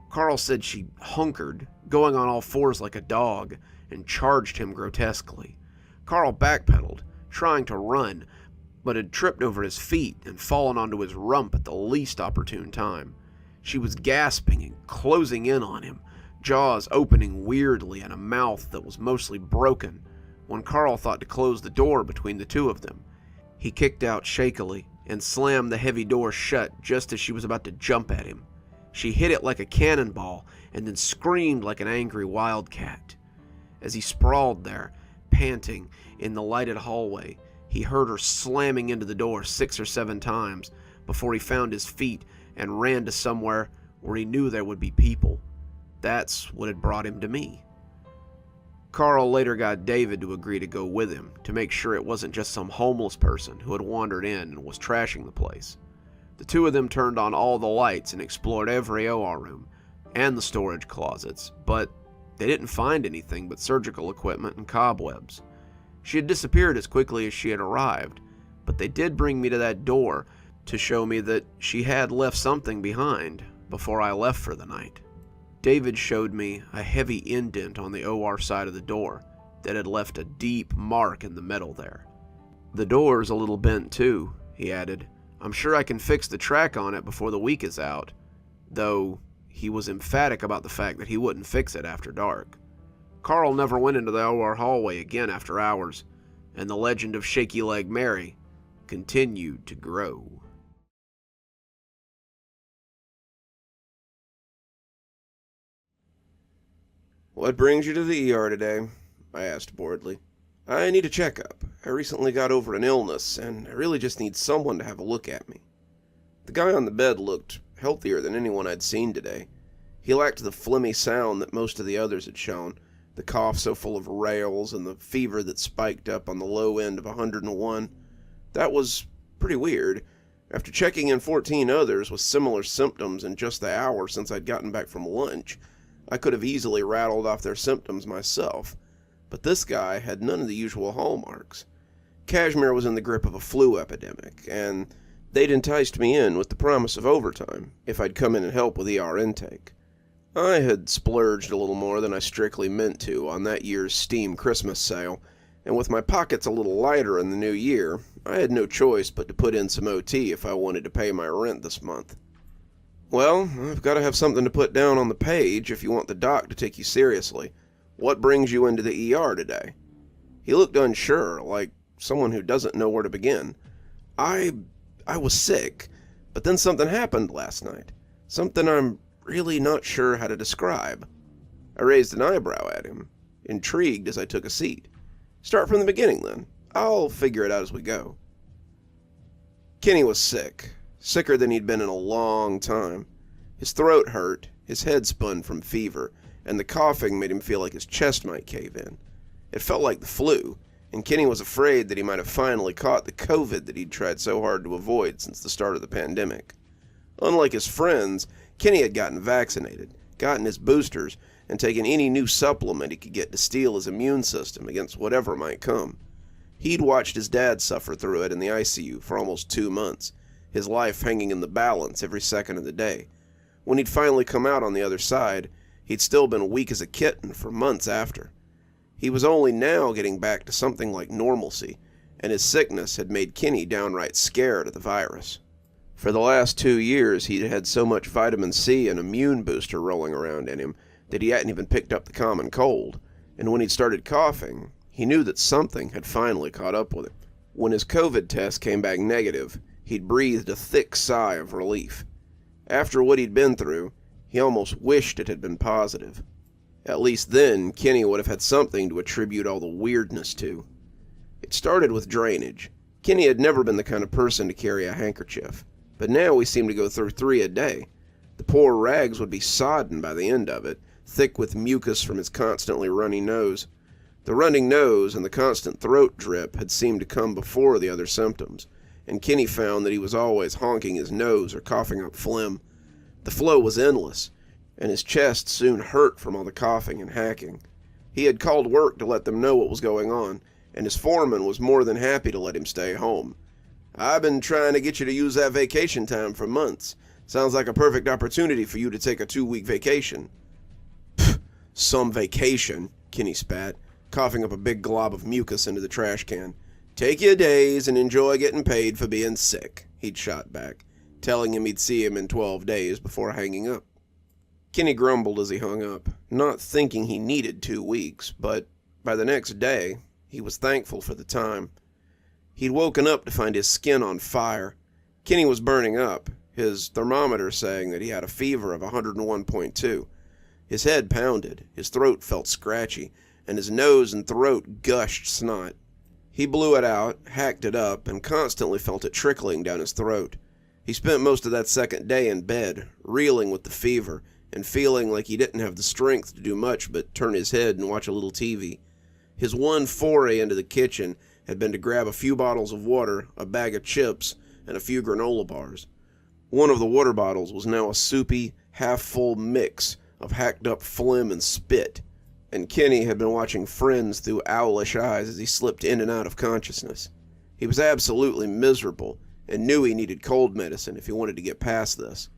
Carl said she hunkered, going on all fours like a dog, and charged him grotesquely. Carl backpedaled, trying to run, but had tripped over his feet and fallen onto his rump at the least opportune time. She was gasping and closing in on him, jaws opening weirdly and a mouth that was mostly broken, when Carl thought to close the door between the two of them. He kicked out shakily and slammed the heavy door shut just as she was about to jump at him. She hit it like a cannonball and then screamed like an angry wildcat. As he sprawled there, panting, in the lighted hallway, he heard her slamming into the door 6 or 7 times before he found his feet and ran to somewhere or he knew there would be people. That's what had brought him to me. Carl later got David to agree to go with him to make sure it wasn't just some homeless person who had wandered in and was trashing the place. The two of them turned on all the lights and explored every OR room and the storage closets, but they didn't find anything but surgical equipment and cobwebs. She had disappeared as quickly as she had arrived, but they did bring me to that door to show me that she had left something behind before I left for the night. David showed me a heavy indent on the OR side of the door that had left a deep mark in the metal there. The door's a little bent too, he added. I'm sure I can fix the track on it before the week is out, though he was emphatic about the fact that he wouldn't fix it after dark. Carl never went into the OR hallway again after hours, and the legend of Shaky Leg Mary continued to grow.
"What brings you to the ER today?" I asked boredly. "I need a checkup. I recently got over an illness, and I really just need someone to have a look at me." The guy on the bed looked healthier than anyone I'd seen today. He lacked the phlegmy sound that most of the others had shown, the cough so full of rails, and the fever that spiked up on the low end of 101. That was pretty weird. After checking in 14 others with similar symptoms in just the hour since I'd gotten back from lunch, I could have easily rattled off their symptoms myself, but this guy had none of the usual hallmarks. Cashmere was in the grip of a flu epidemic, and they'd enticed me in with the promise of overtime if I'd come in and help with ER intake. I had splurged a little more than I strictly meant to on that year's Steam Christmas sale, and with my pockets a little lighter in the new year, I had no choice but to put in some OT if I wanted to pay my rent this month. "Well, I've got to have something to put down on the page if you want the doc to take you seriously. What brings you into the ER today?" He looked unsure, like someone who doesn't know where to begin. I was sick, but then something happened last night. Something I'm really not sure how to describe. I raised an eyebrow at him, intrigued as I took a seat. "Start from the beginning, then. I'll figure it out as we go." Kenny was sick. Sicker than he'd been in a long time. His throat hurt, his head spun from fever, and the coughing made him feel like his chest might cave in. It felt like the flu, and Kenny was afraid that he might have finally caught the COVID that he'd tried so hard to avoid since the start of the pandemic. Unlike his friends, Kenny had gotten vaccinated, gotten his boosters, and taken any new supplement he could get to steel his immune system against whatever might come. He'd watched his dad suffer through it in the ICU for almost 2 months, his life hanging in the balance every second of the day. When he'd finally come out on the other side, he'd still been weak as a kitten for months after. He was only now getting back to something like normalcy, and his sickness had made Kenny downright scared of the virus. For the last 2 years, he'd had so much vitamin C and immune booster rolling around in him that he hadn't even picked up the common cold, and when he'd started coughing, he knew that something had finally caught up with him. When his COVID test came back negative, he'd breathed a thick sigh of relief. After what he'd been through, he almost wished it had been positive. At least then, Kenny would have had something to attribute all the weirdness to. It started with drainage. Kenny had never been the kind of person to carry a handkerchief, but now he seemed to go through 3 a day. The poor rags would be sodden by the end of it, thick with mucus from his constantly runny nose. The running nose and the constant throat drip had seemed to come before the other symptoms, and Kenny found that he was always honking his nose or coughing up phlegm. The flow was endless, and his chest soon hurt from all the coughing and hacking. He had called work to let them know what was going on, and his foreman was more than happy to let him stay home. "I've been trying to get you to use that vacation time for months. Sounds like a perfect opportunity for you to take a 2-week vacation." "Pfft, some vacation," Kenny spat, coughing up a big glob of mucus into the trash can. "Take your days and enjoy getting paid for being sick," he'd shot back, telling him he'd see him in 12 days before hanging up. Kenny grumbled as he hung up, not thinking he needed 2 weeks, but by the next day, he was thankful for the time. He'd woken up to find his skin on fire. Kenny was burning up, his thermometer saying that he had a fever of 101.2. His head pounded, his throat felt scratchy, and his nose and throat gushed snot. He blew it out, hacked it up, and constantly felt it trickling down his throat. He spent most of that second day in bed, reeling with the fever, and feeling like he didn't have the strength to do much but turn his head and watch a little TV. His one foray into the kitchen had been to grab a few bottles of water, a bag of chips, and a few granola bars. One of the water bottles was now a soupy, half-full mix of hacked-up phlegm and spit, and Kenny had been watching Friends through owlish eyes as he slipped in and out of consciousness. He was absolutely miserable, and knew he needed cold medicine if he wanted to get past this.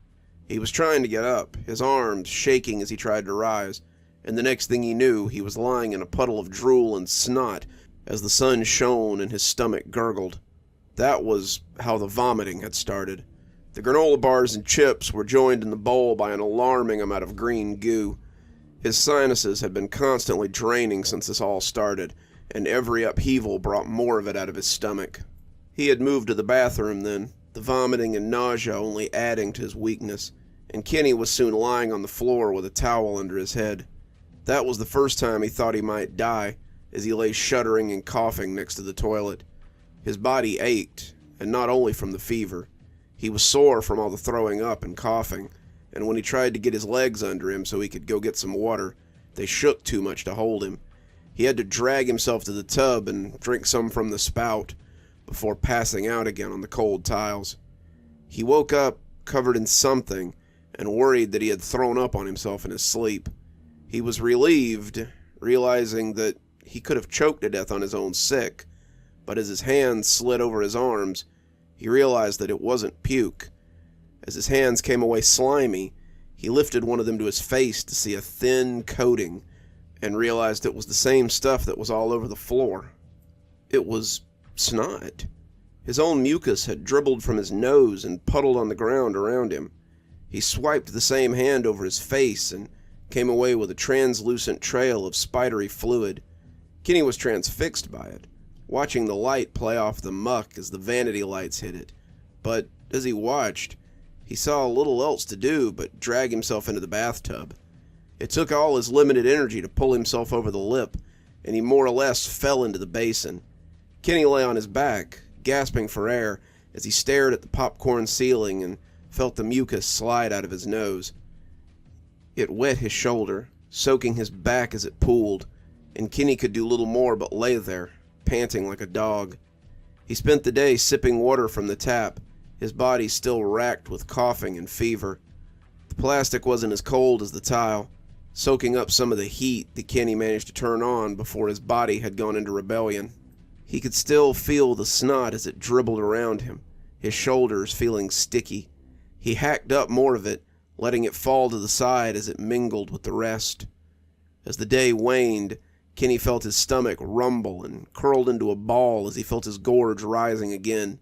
He was trying to get up, his arms shaking as he tried to rise, and the next thing he knew, he was lying in a puddle of drool and snot as the sun shone and his stomach gurgled. That was how the vomiting had started. The granola bars and chips were joined in the bowl by an alarming amount of green goo. His sinuses had been constantly draining since this all started, and every upheaval brought more of it out of his stomach. He had moved to the bathroom then, the vomiting and nausea only adding to his weakness, and Kenny was soon lying on the floor with a towel under his head. That was the first time he thought he might die, as he lay shuddering and coughing next to the toilet. His body ached, and not only from the fever. He was sore from all the throwing up and coughing, and when he tried to get his legs under him so he could go get some water, they shook too much to hold him. He had to drag himself to the tub and drink some from the spout, before passing out again on the cold tiles. He woke up covered in something and worried that he had thrown up on himself in his sleep. He was relieved, realizing that he could have choked to death on his own sick, but as his hands slid over his arms, he realized that it wasn't puke. As his hands came away slimy, he lifted one of them to his face to see a thin coating and realized it was the same stuff that was all over the floor. It was snot. His own mucus had dribbled from his nose and puddled on the ground around him. He swiped the same hand over his face and came away with a translucent trail of spidery fluid. Kenny was transfixed by it, watching the light play off the muck as the vanity lights hit it. But as he watched, he saw little else to do but drag himself into the bathtub. It took all his limited energy to pull himself over the lip, and he more or less fell into the basin. Kenny lay on his back, gasping for air, as he stared at the popcorn ceiling and felt the mucus slide out of his nose. It wet his shoulder, soaking his back as it pooled, and Kenny could do little more but lay there, panting like a dog. He spent the day sipping water from the tap, his body still racked with coughing and fever. The plastic wasn't as cold as the tile, soaking up some of the heat that Kenny managed to turn on before his body had gone into rebellion. He could still feel the snot as it dribbled around him, his shoulders feeling sticky. He hacked up more of it, letting it fall to the side as it mingled with the rest. As the day waned, Kenny felt his stomach rumble and curled into a ball as he felt his gorge rising again.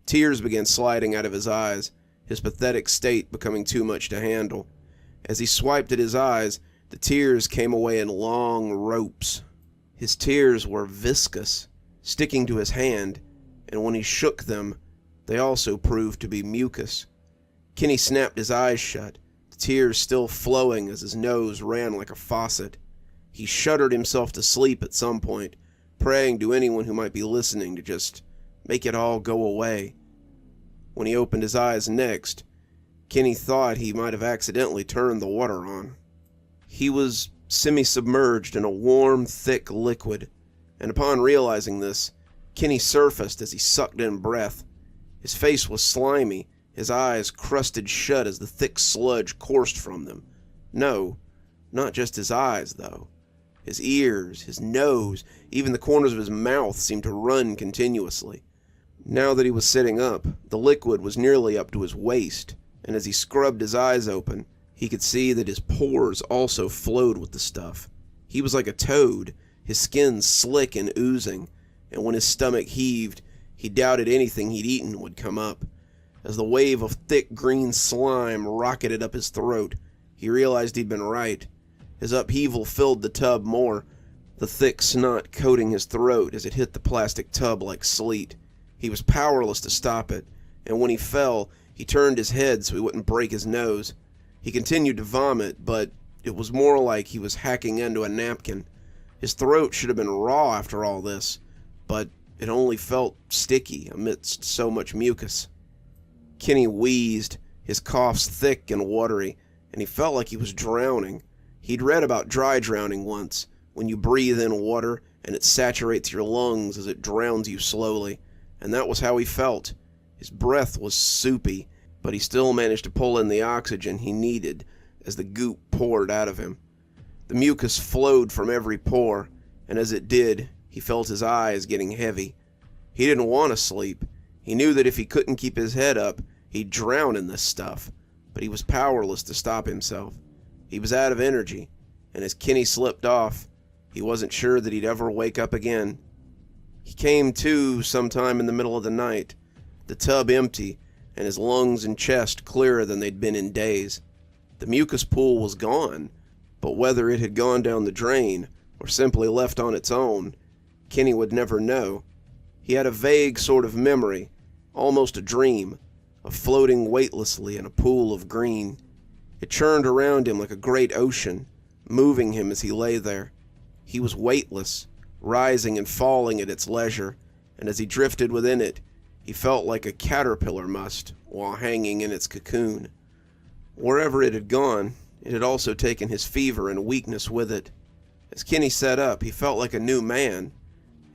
Tears began sliding out of his eyes, his pathetic state becoming too much to handle. As he swiped at his eyes, the tears came away in long ropes. His tears were viscous, sticking to his hand, and when he shook them, they also proved to be mucus. Kenny snapped his eyes shut, the tears still flowing as his nose ran like a faucet. He shuddered himself to sleep at some point, praying to anyone who might be listening to just make it all go away. When he opened his eyes next, Kenny thought he might have accidentally turned the water on. He was semi-submerged in a warm, thick liquid, and upon realizing this, Kenny surfaced as he sucked in breath. His face was slimy, his eyes crusted shut as the thick sludge coursed from them. No, not just his eyes, though. His ears, his nose, even the corners of his mouth seemed to run continuously. Now that he was sitting up, the liquid was nearly up to his waist, and as he scrubbed his eyes open, he could see that his pores also flowed with the stuff. He was like a toad, his skin slick and oozing, and when his stomach heaved, he doubted anything he'd eaten would come up. As the wave of thick green slime rocketed up his throat, he realized he'd been right. His upheaval filled the tub more, the thick snot coating his throat as it hit the plastic tub like sleet. He was powerless to stop it, and when he fell, he turned his head so he wouldn't break his nose. He continued to vomit, but it was more like he was hacking into a napkin. His throat should have been raw after all this, but it only felt sticky amidst so much mucus. Kenny wheezed, his coughs thick and watery, and he felt like he was drowning. He'd read about dry drowning once, when you breathe in water and it saturates your lungs as it drowns you slowly, and that was how he felt. His breath was soupy, but he still managed to pull in the oxygen he needed as the goop poured out of him. The mucus flowed from every pore, and as it did, he felt his eyes getting heavy. He didn't want to sleep. He knew that if he couldn't keep his head up, he'd drown in this stuff, but he was powerless to stop himself. He was out of energy, and as Kenny slipped off, he wasn't sure that he'd ever wake up again. He came to sometime in the middle of the night, the tub empty, and his lungs and chest clearer than they'd been in days. The mucus pool was gone, but whether it had gone down the drain or simply left on its own, Kenny would never know. He had a vague sort of memory, almost a dream, of floating weightlessly in a pool of green. It churned around him like a great ocean, moving him as he lay there. He was weightless, rising and falling at its leisure, and as he drifted within it, he felt like a caterpillar must while hanging in its cocoon. Wherever it had gone, it had also taken his fever and weakness with it. As Kenny sat up, he felt like a new man.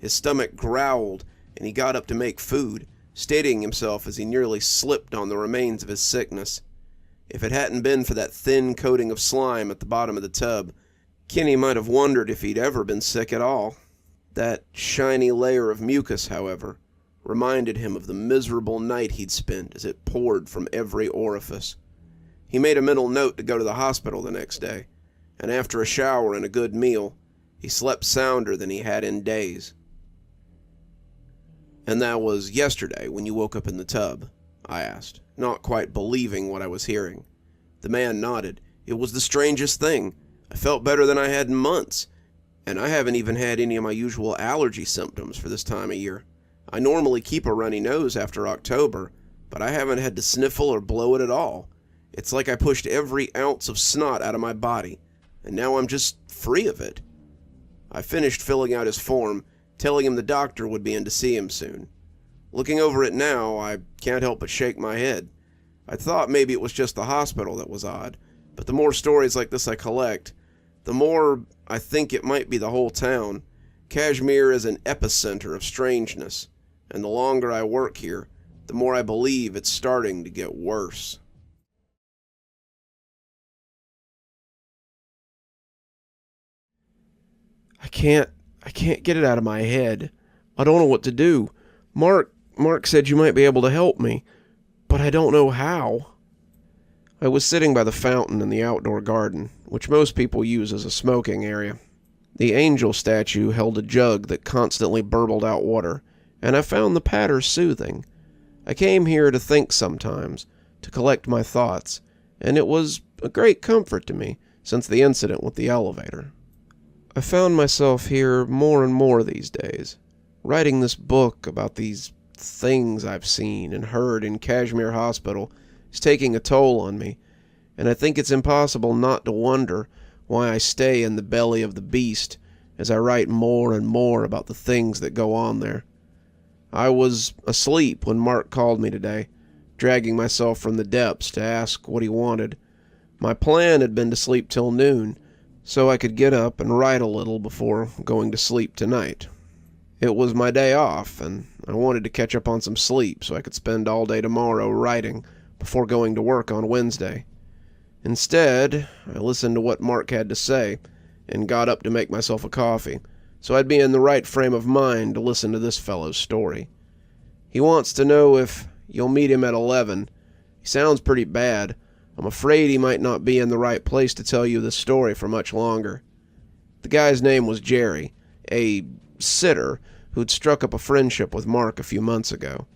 His stomach growled, and he got up to make food, steadying himself as he nearly slipped on the remains of his sickness. If it hadn't been for that thin coating of slime at the bottom of the tub, Kenny might have wondered if he'd ever been sick at all. That shiny layer of mucus, however, reminded him of the miserable night he'd spent as it poured from every orifice. He made a mental note to go to the hospital the next day, and after a shower and a good meal, he slept sounder than he had in days. "And that was yesterday when you woke up in the tub?" I asked, not quite believing what I was hearing. The man nodded. "It was the strangest thing. I felt better than I had in months, and I haven't even had any of my usual allergy symptoms for this time of year. I normally keep a runny nose after October, but I haven't had to sniffle or blow it at all. It's like I pushed every ounce of snot out of my body, and now I'm just free of it." I finished filling out his form, telling him the doctor would be in to see him soon. Looking over it now, I can't help but shake my head. I thought maybe it was just the hospital that was odd, but the more stories like this I collect, the more I think it might be the whole town. Cashmere is an epicenter of strangeness, and the longer I work here, the more I believe it's starting to get worse.
I can't get it out of my head. I don't know what to do. Mark said you might be able to help me, but I don't know how. I was sitting by the fountain in the outdoor garden, which most people use as a smoking area. The angel statue held a jug that constantly burbled out water, and I found the patter soothing. I came here to think sometimes, to collect my thoughts, and it was a great comfort to me since the incident with the elevator. I found myself here more and more these days, writing this book about these things I've seen and heard in Cashmere Hospital is taking a toll on me, and I think it's impossible not to wonder why I stay in the belly of the beast as I write more and more about the things that go on there. I was asleep when Mark called me today, dragging myself from the depths to ask what he wanted. My plan had been to sleep till noon, so I could get up and write a little before going to sleep tonight. It was my day off, and I wanted to catch up on some sleep so I could spend all day tomorrow writing before going to work on Wednesday. Instead, I listened to what Mark had to say and got up to make myself a coffee, so I'd be in the right frame of mind to listen to this fellow's story. He wants to know if you'll meet him at 11. He sounds pretty bad. I'm afraid he might not be in the right place to tell you this story for much longer. The guy's name was Jerry, a sitter who'd struck up a friendship with Mark a few months ago.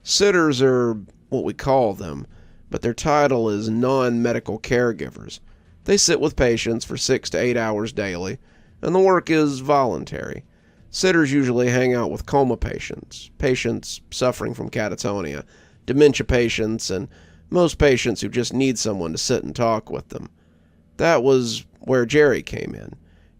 Sitters are what we call them, but their title is non-medical caregivers. They sit with patients for 6 to 8 hours daily, and the work is voluntary. Sitters usually hang out with coma patients, patients suffering from catatonia, dementia patients, and most patients who just need someone to sit and talk with them. That was where Jerry came in.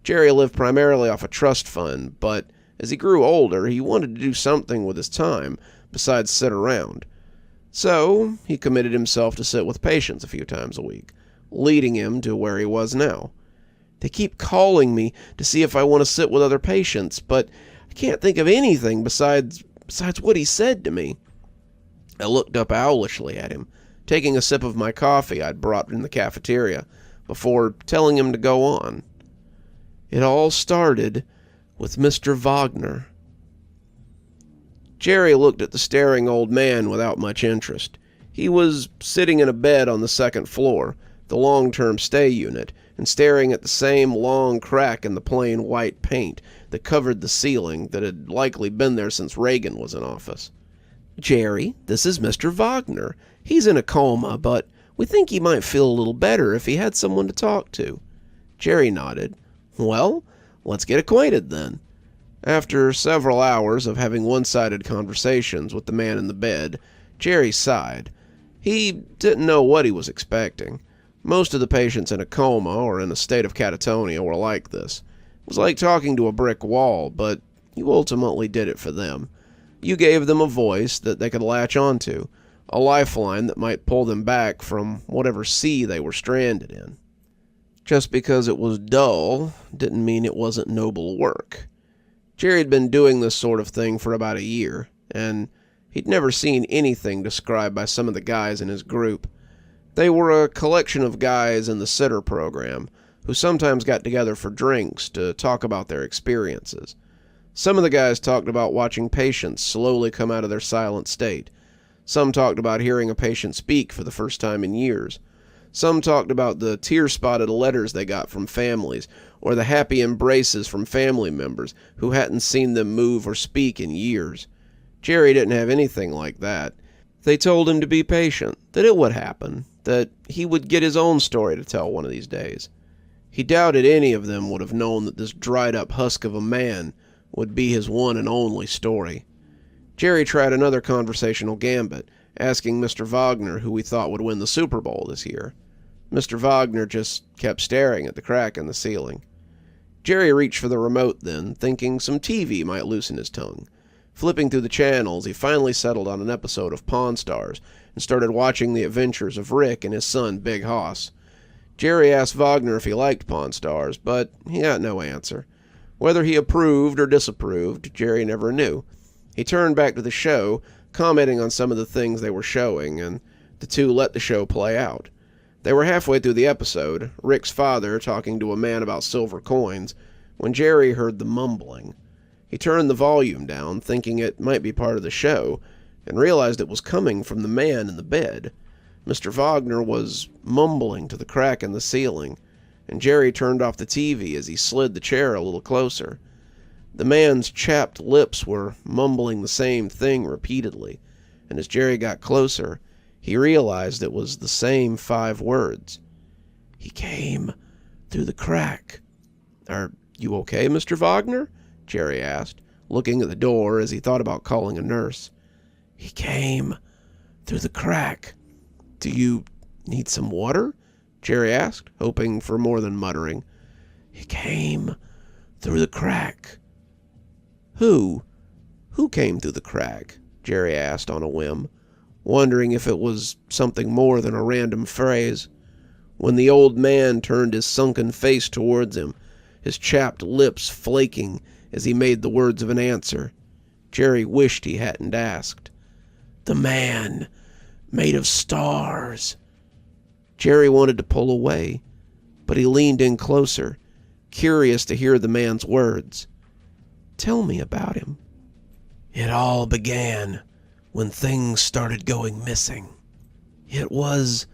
Jerry lived primarily off a trust fund, but as he grew older, he wanted to do something with his time besides sit around. So he committed himself to sit with patients a few times a week, leading him to where he was now. They keep calling me to see if I want to sit with other patients, but I can't think of anything besides what he said to me. I looked up owlishly at him, taking a sip of my coffee I'd brought in the cafeteria, before telling him to go on. It all started with Mr. Wagner. Jerry looked at the staring old man without much interest. He was sitting in a bed on the second floor, the long-term stay unit, and staring at the same long crack in the plain white paint that covered the ceiling that had likely been there since Reagan was in office. "Jerry, this is Mr. Wagner. He's in a coma, but we think he might feel a little better if he had someone to talk to." Jerry nodded. "Well, let's get acquainted then." After several hours of having one-sided conversations with the man in the bed, Jerry sighed. He didn't know what he was expecting. Most of the patients in a coma or in a state of catatonia were like this. It was like talking to a brick wall, but you ultimately did it for them. You gave them a voice that they could latch onto, a lifeline that might pull them back from whatever sea they were stranded in. Just because it was dull didn't mean it wasn't noble work. Jerry had been doing this sort of thing for about a year, and he'd never seen anything described by some of the guys in his group. They were a collection of guys in the sitter program who sometimes got together for drinks to talk about their experiences. Some of the guys talked about watching patients slowly come out of their silent state. Some talked about hearing a patient speak for the first time in years. Some talked about the tear-spotted letters they got from families, or the happy embraces from family members who hadn't seen them move or speak in years. Jerry didn't have anything like that. They told him to be patient, that it would happen, that he would get his own story to tell one of these days. He doubted any of them would have known that this dried-up husk of a man would be his one and only story. Jerry tried another conversational gambit, asking Mr. Wagner who he thought would win the Super Bowl this year. Mr. Wagner just kept staring at the crack in the ceiling. Jerry reached for the remote then, thinking some TV might loosen his tongue. Flipping through the channels, he finally settled on an episode of Pawn Stars and started watching the adventures of Rick and his son Big Hoss. Jerry asked Wagner if he liked Pawn Stars, but he got no answer. Whether he approved or disapproved, Jerry never knew. He turned back to the show, commenting on some of the things they were showing, and the two let the show play out. They were halfway through the episode, Rick's father talking to a man about silver coins, when Jerry heard the mumbling. He turned the volume down, thinking it might be part of the show, and realized it was coming from the man in the bed. Mr. Wagner was mumbling to the crack in the ceiling, and Jerry turned off the TV as he slid the chair a little closer. The man's chapped lips were mumbling the same thing repeatedly, and as Jerry got closer, he realized it was the same 5 words. "He came through the crack." "Are you okay, Mr. Wagner?" Jerry asked, looking at the door as he thought about calling a nurse. "He came through the crack." "Do you need some water?" Jerry asked, hoping for more than muttering. "He came through the crack." Who came through the crack?" Jerry asked on a whim, wondering if it was something more than a random phrase. When the old man turned his sunken face towards him, his chapped lips flaking as he made the words of an answer, Jerry wished he hadn't asked. "The man made of stars." Jerry wanted to pull away, but he leaned in closer, curious to hear the man's words. "Tell me about him." "It all began when things started going missing. It was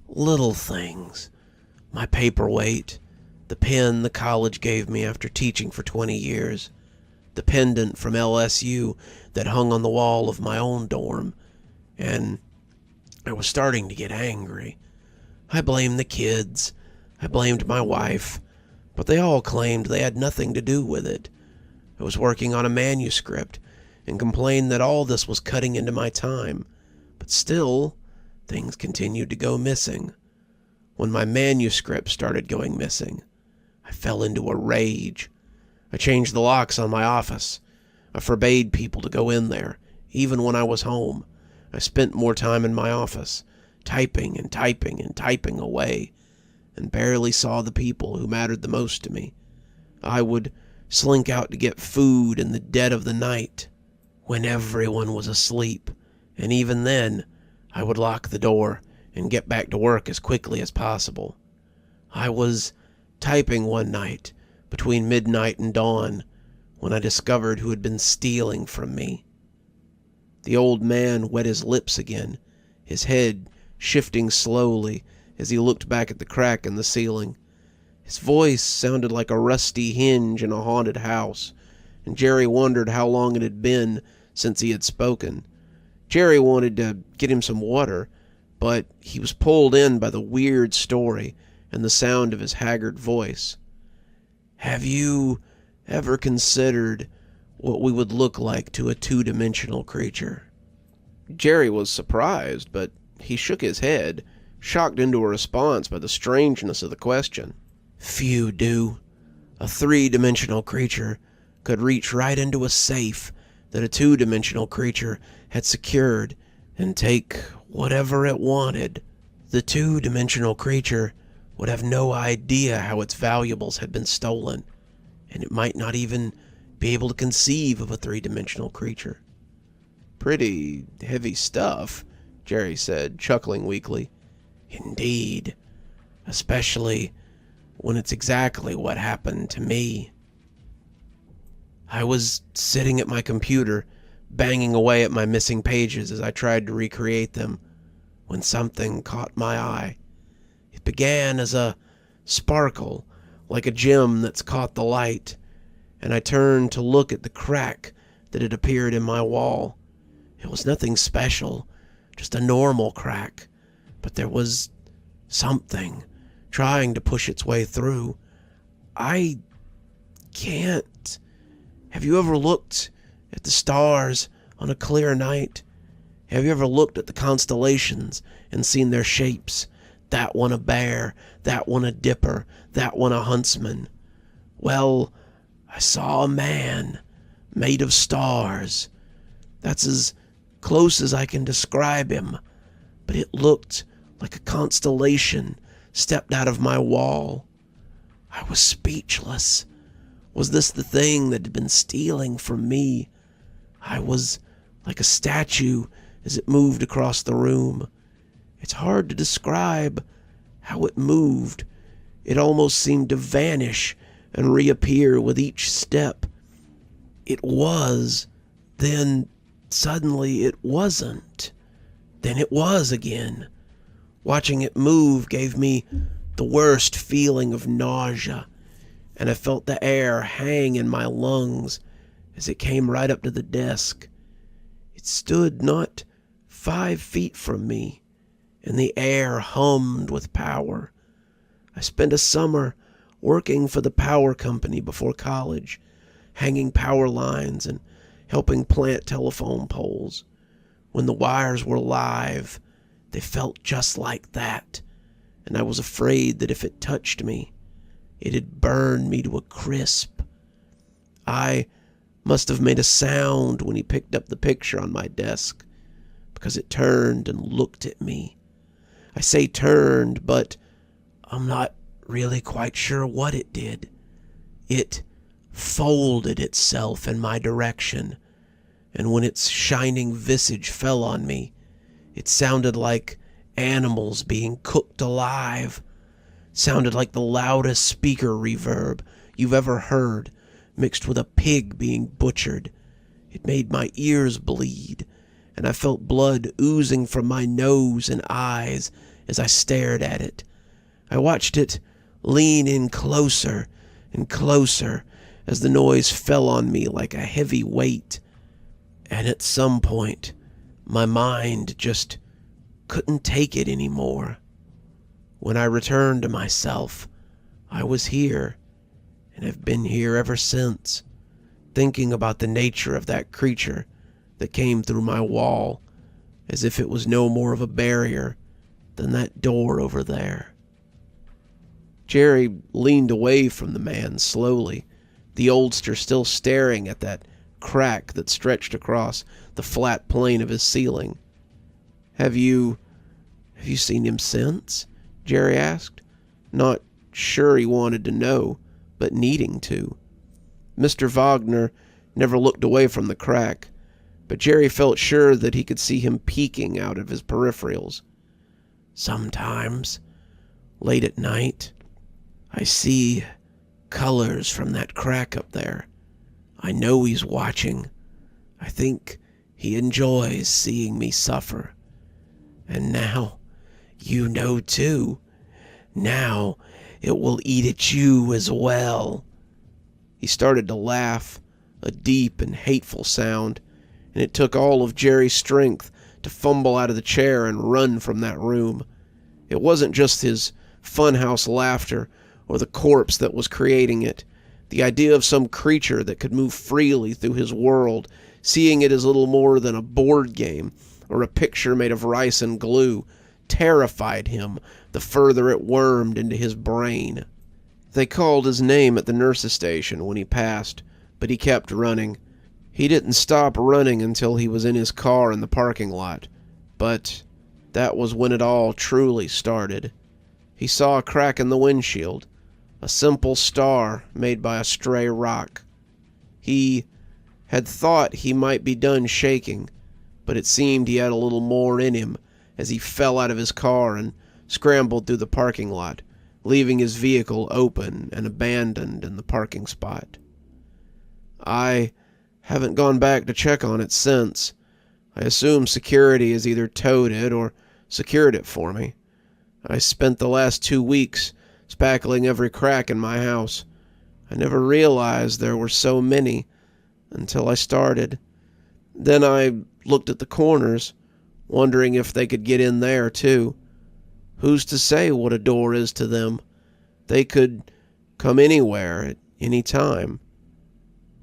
little things. My paperweight, the pen the college gave me after teaching for 20 years, the pendant from LSU that hung on the wall of my own dorm, and I was starting to get angry. I blamed the kids, I blamed my wife, but they all claimed they had nothing to do with it. I was working on a manuscript and complained that all this was cutting into my time, but still, things continued to go missing. When my manuscript started going missing, I fell into a rage. I changed the locks on my office. I forbade people to go in there, even when I was home.
I spent more time in my office, typing and typing and typing away, and barely saw the people who mattered the most to me. I would slink out to get food in the dead of the night, when everyone was asleep, and even then, I would lock the door and get back to work as quickly as possible. I was typing one night, between midnight and dawn, when I discovered who had been stealing from me. The old man wet his lips again, his head shifting slowly as he looked back at the crack in the ceiling. His voice sounded like a rusty hinge in a haunted house, and Jerry wondered how long it had been since he had spoken. Jerry wanted to get him some water, but he was pulled in by the weird story and the sound of his haggard voice. "Have you ever considered what we would look like to a two-dimensional creature?" Jerry was surprised, but he shook his head, shocked into a response by the strangeness of the question. "Few do. A three-dimensional creature could reach right into a safe that a two-dimensional creature had secured and take whatever it wanted. The two-dimensional creature would have no idea how its valuables had been stolen, and it might not even be able to conceive of a three-dimensional creature." "Pretty heavy stuff," Jerry said, chuckling weakly. "Indeed, especially when it's exactly what happened to me." I was sitting at my computer, banging away at my missing pages as I tried to recreate them, when something caught my eye. It began as a sparkle, like a gem that's caught the light, and I turned to look at the crack that had appeared in my wall. It was nothing special, just a normal crack, but there was something trying to push its way through. I can't. Have you ever looked at the stars on a clear night? Have you ever looked at the constellations and seen their shapes? That one a bear, that one a dipper, that one a huntsman. Well, I saw a man made of stars. That's as close as I can describe him, but it looked like a constellation stepped out of my wall. I was speechless. Was this the thing that had been stealing from me? I was like a statue as it moved across the room. It's hard to describe how it moved. It almost seemed to vanish and reappear with each step. It was, then suddenly it wasn't. Then it was again. Watching it move gave me the worst feeling of nausea, and I felt the air hang in my lungs as it came right up to the desk. It stood not 5 feet from me, and the air hummed with power. I spent a summer working for the power company before college, hanging power lines and helping plant telephone poles. When the wires were live, they felt just like that, and I was afraid that if it touched me, it'd burn me to a crisp. I must have made a sound when he picked up the picture on my desk, because it turned and looked at me. I say turned, but I'm not really quite sure what it did. It folded itself in my direction, and when its shining visage fell on me, it sounded like animals being cooked alive. Sounded like the loudest speaker reverb you've ever heard, mixed with a pig being butchered. It made my ears bleed, and I felt blood oozing from my nose and eyes as I stared at it. I watched it lean in closer and closer as the noise fell on me like a heavy weight. And at some point, my mind just couldn't take it anymore. When I returned to myself, I was here, and have been here ever since, thinking about the nature of that creature that came through my wall, as if it was no more of a barrier than that door over there. Jerry leaned away from the man slowly, the oldster still staring at that crack that stretched across the flat plane of his ceiling.
Have you seen him since? Jerry asked, not sure he wanted to know, but needing to. Mr. Wagner never looked away from the crack, but Jerry felt sure that he could see him peeking out of his peripherals. Sometimes, late at night, I see colors from that crack up there. I know he's watching. I think he enjoys seeing me suffer. And now, you know too. Now, it will eat at you as well. He started to laugh, a deep and hateful sound, and it took all of Jerry's strength to fumble out of the chair and run from that room. It wasn't just his funhouse laughter or the corpse that was creating it. The idea of some creature that could move freely through his world, seeing it as little more than a board game or a picture made of rice and glue, terrified him the further it wormed into his brain. They called his name at the nurse's station when he passed, but he kept running. He didn't stop running until he was in his car in the parking lot, but that was when it all truly started. He saw a crack in the windshield, a simple star made by a stray rock. He had thought he might be done shaking, but it seemed he had a little more in him as he fell out of his car and scrambled through the parking lot, leaving his vehicle open and abandoned in the parking spot. I haven't gone back to check on it since. I assume security has either towed it or secured it for me. I spent the last 2 weeks spackling every crack in my house. I never realized there were so many until I started. Then I looked at the corners, wondering if they could get in there too. Who's to say what a door is to them? They could come anywhere at any time.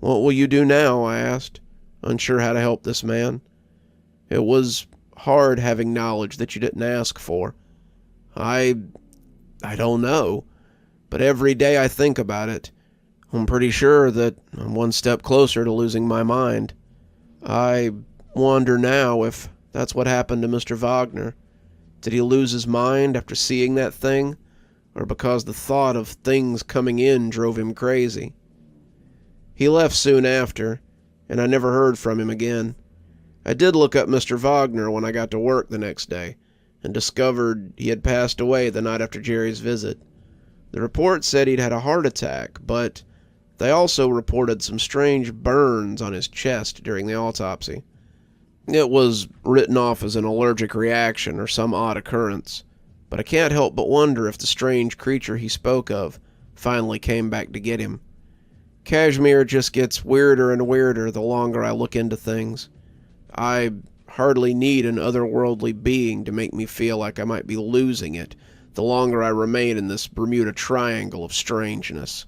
What will you do now? I asked, unsure how to help this man. It was hard having knowledge that you didn't ask for. I don't know, but every day I think about it, I'm pretty sure that I'm one step closer to losing my mind. I wonder now if that's what happened to Mr. Wagner. Did he lose his mind after seeing that thing, or because the thought of things coming in drove him crazy? He left soon after, and I never heard from him again. I did look up Mr. Wagner when I got to work the next day, and discovered he had passed away the night after Jerry's visit. The report said he'd had a heart attack, but they also reported some strange burns on his chest during the autopsy. It was written off as an allergic reaction or some odd occurrence, but I can't help but wonder if the strange creature he spoke of finally came back to get him. Cashmere just gets weirder and weirder the longer I look into things. I hardly need an otherworldly being to make me feel like I might be losing it the longer I remain in this Bermuda Triangle of strangeness.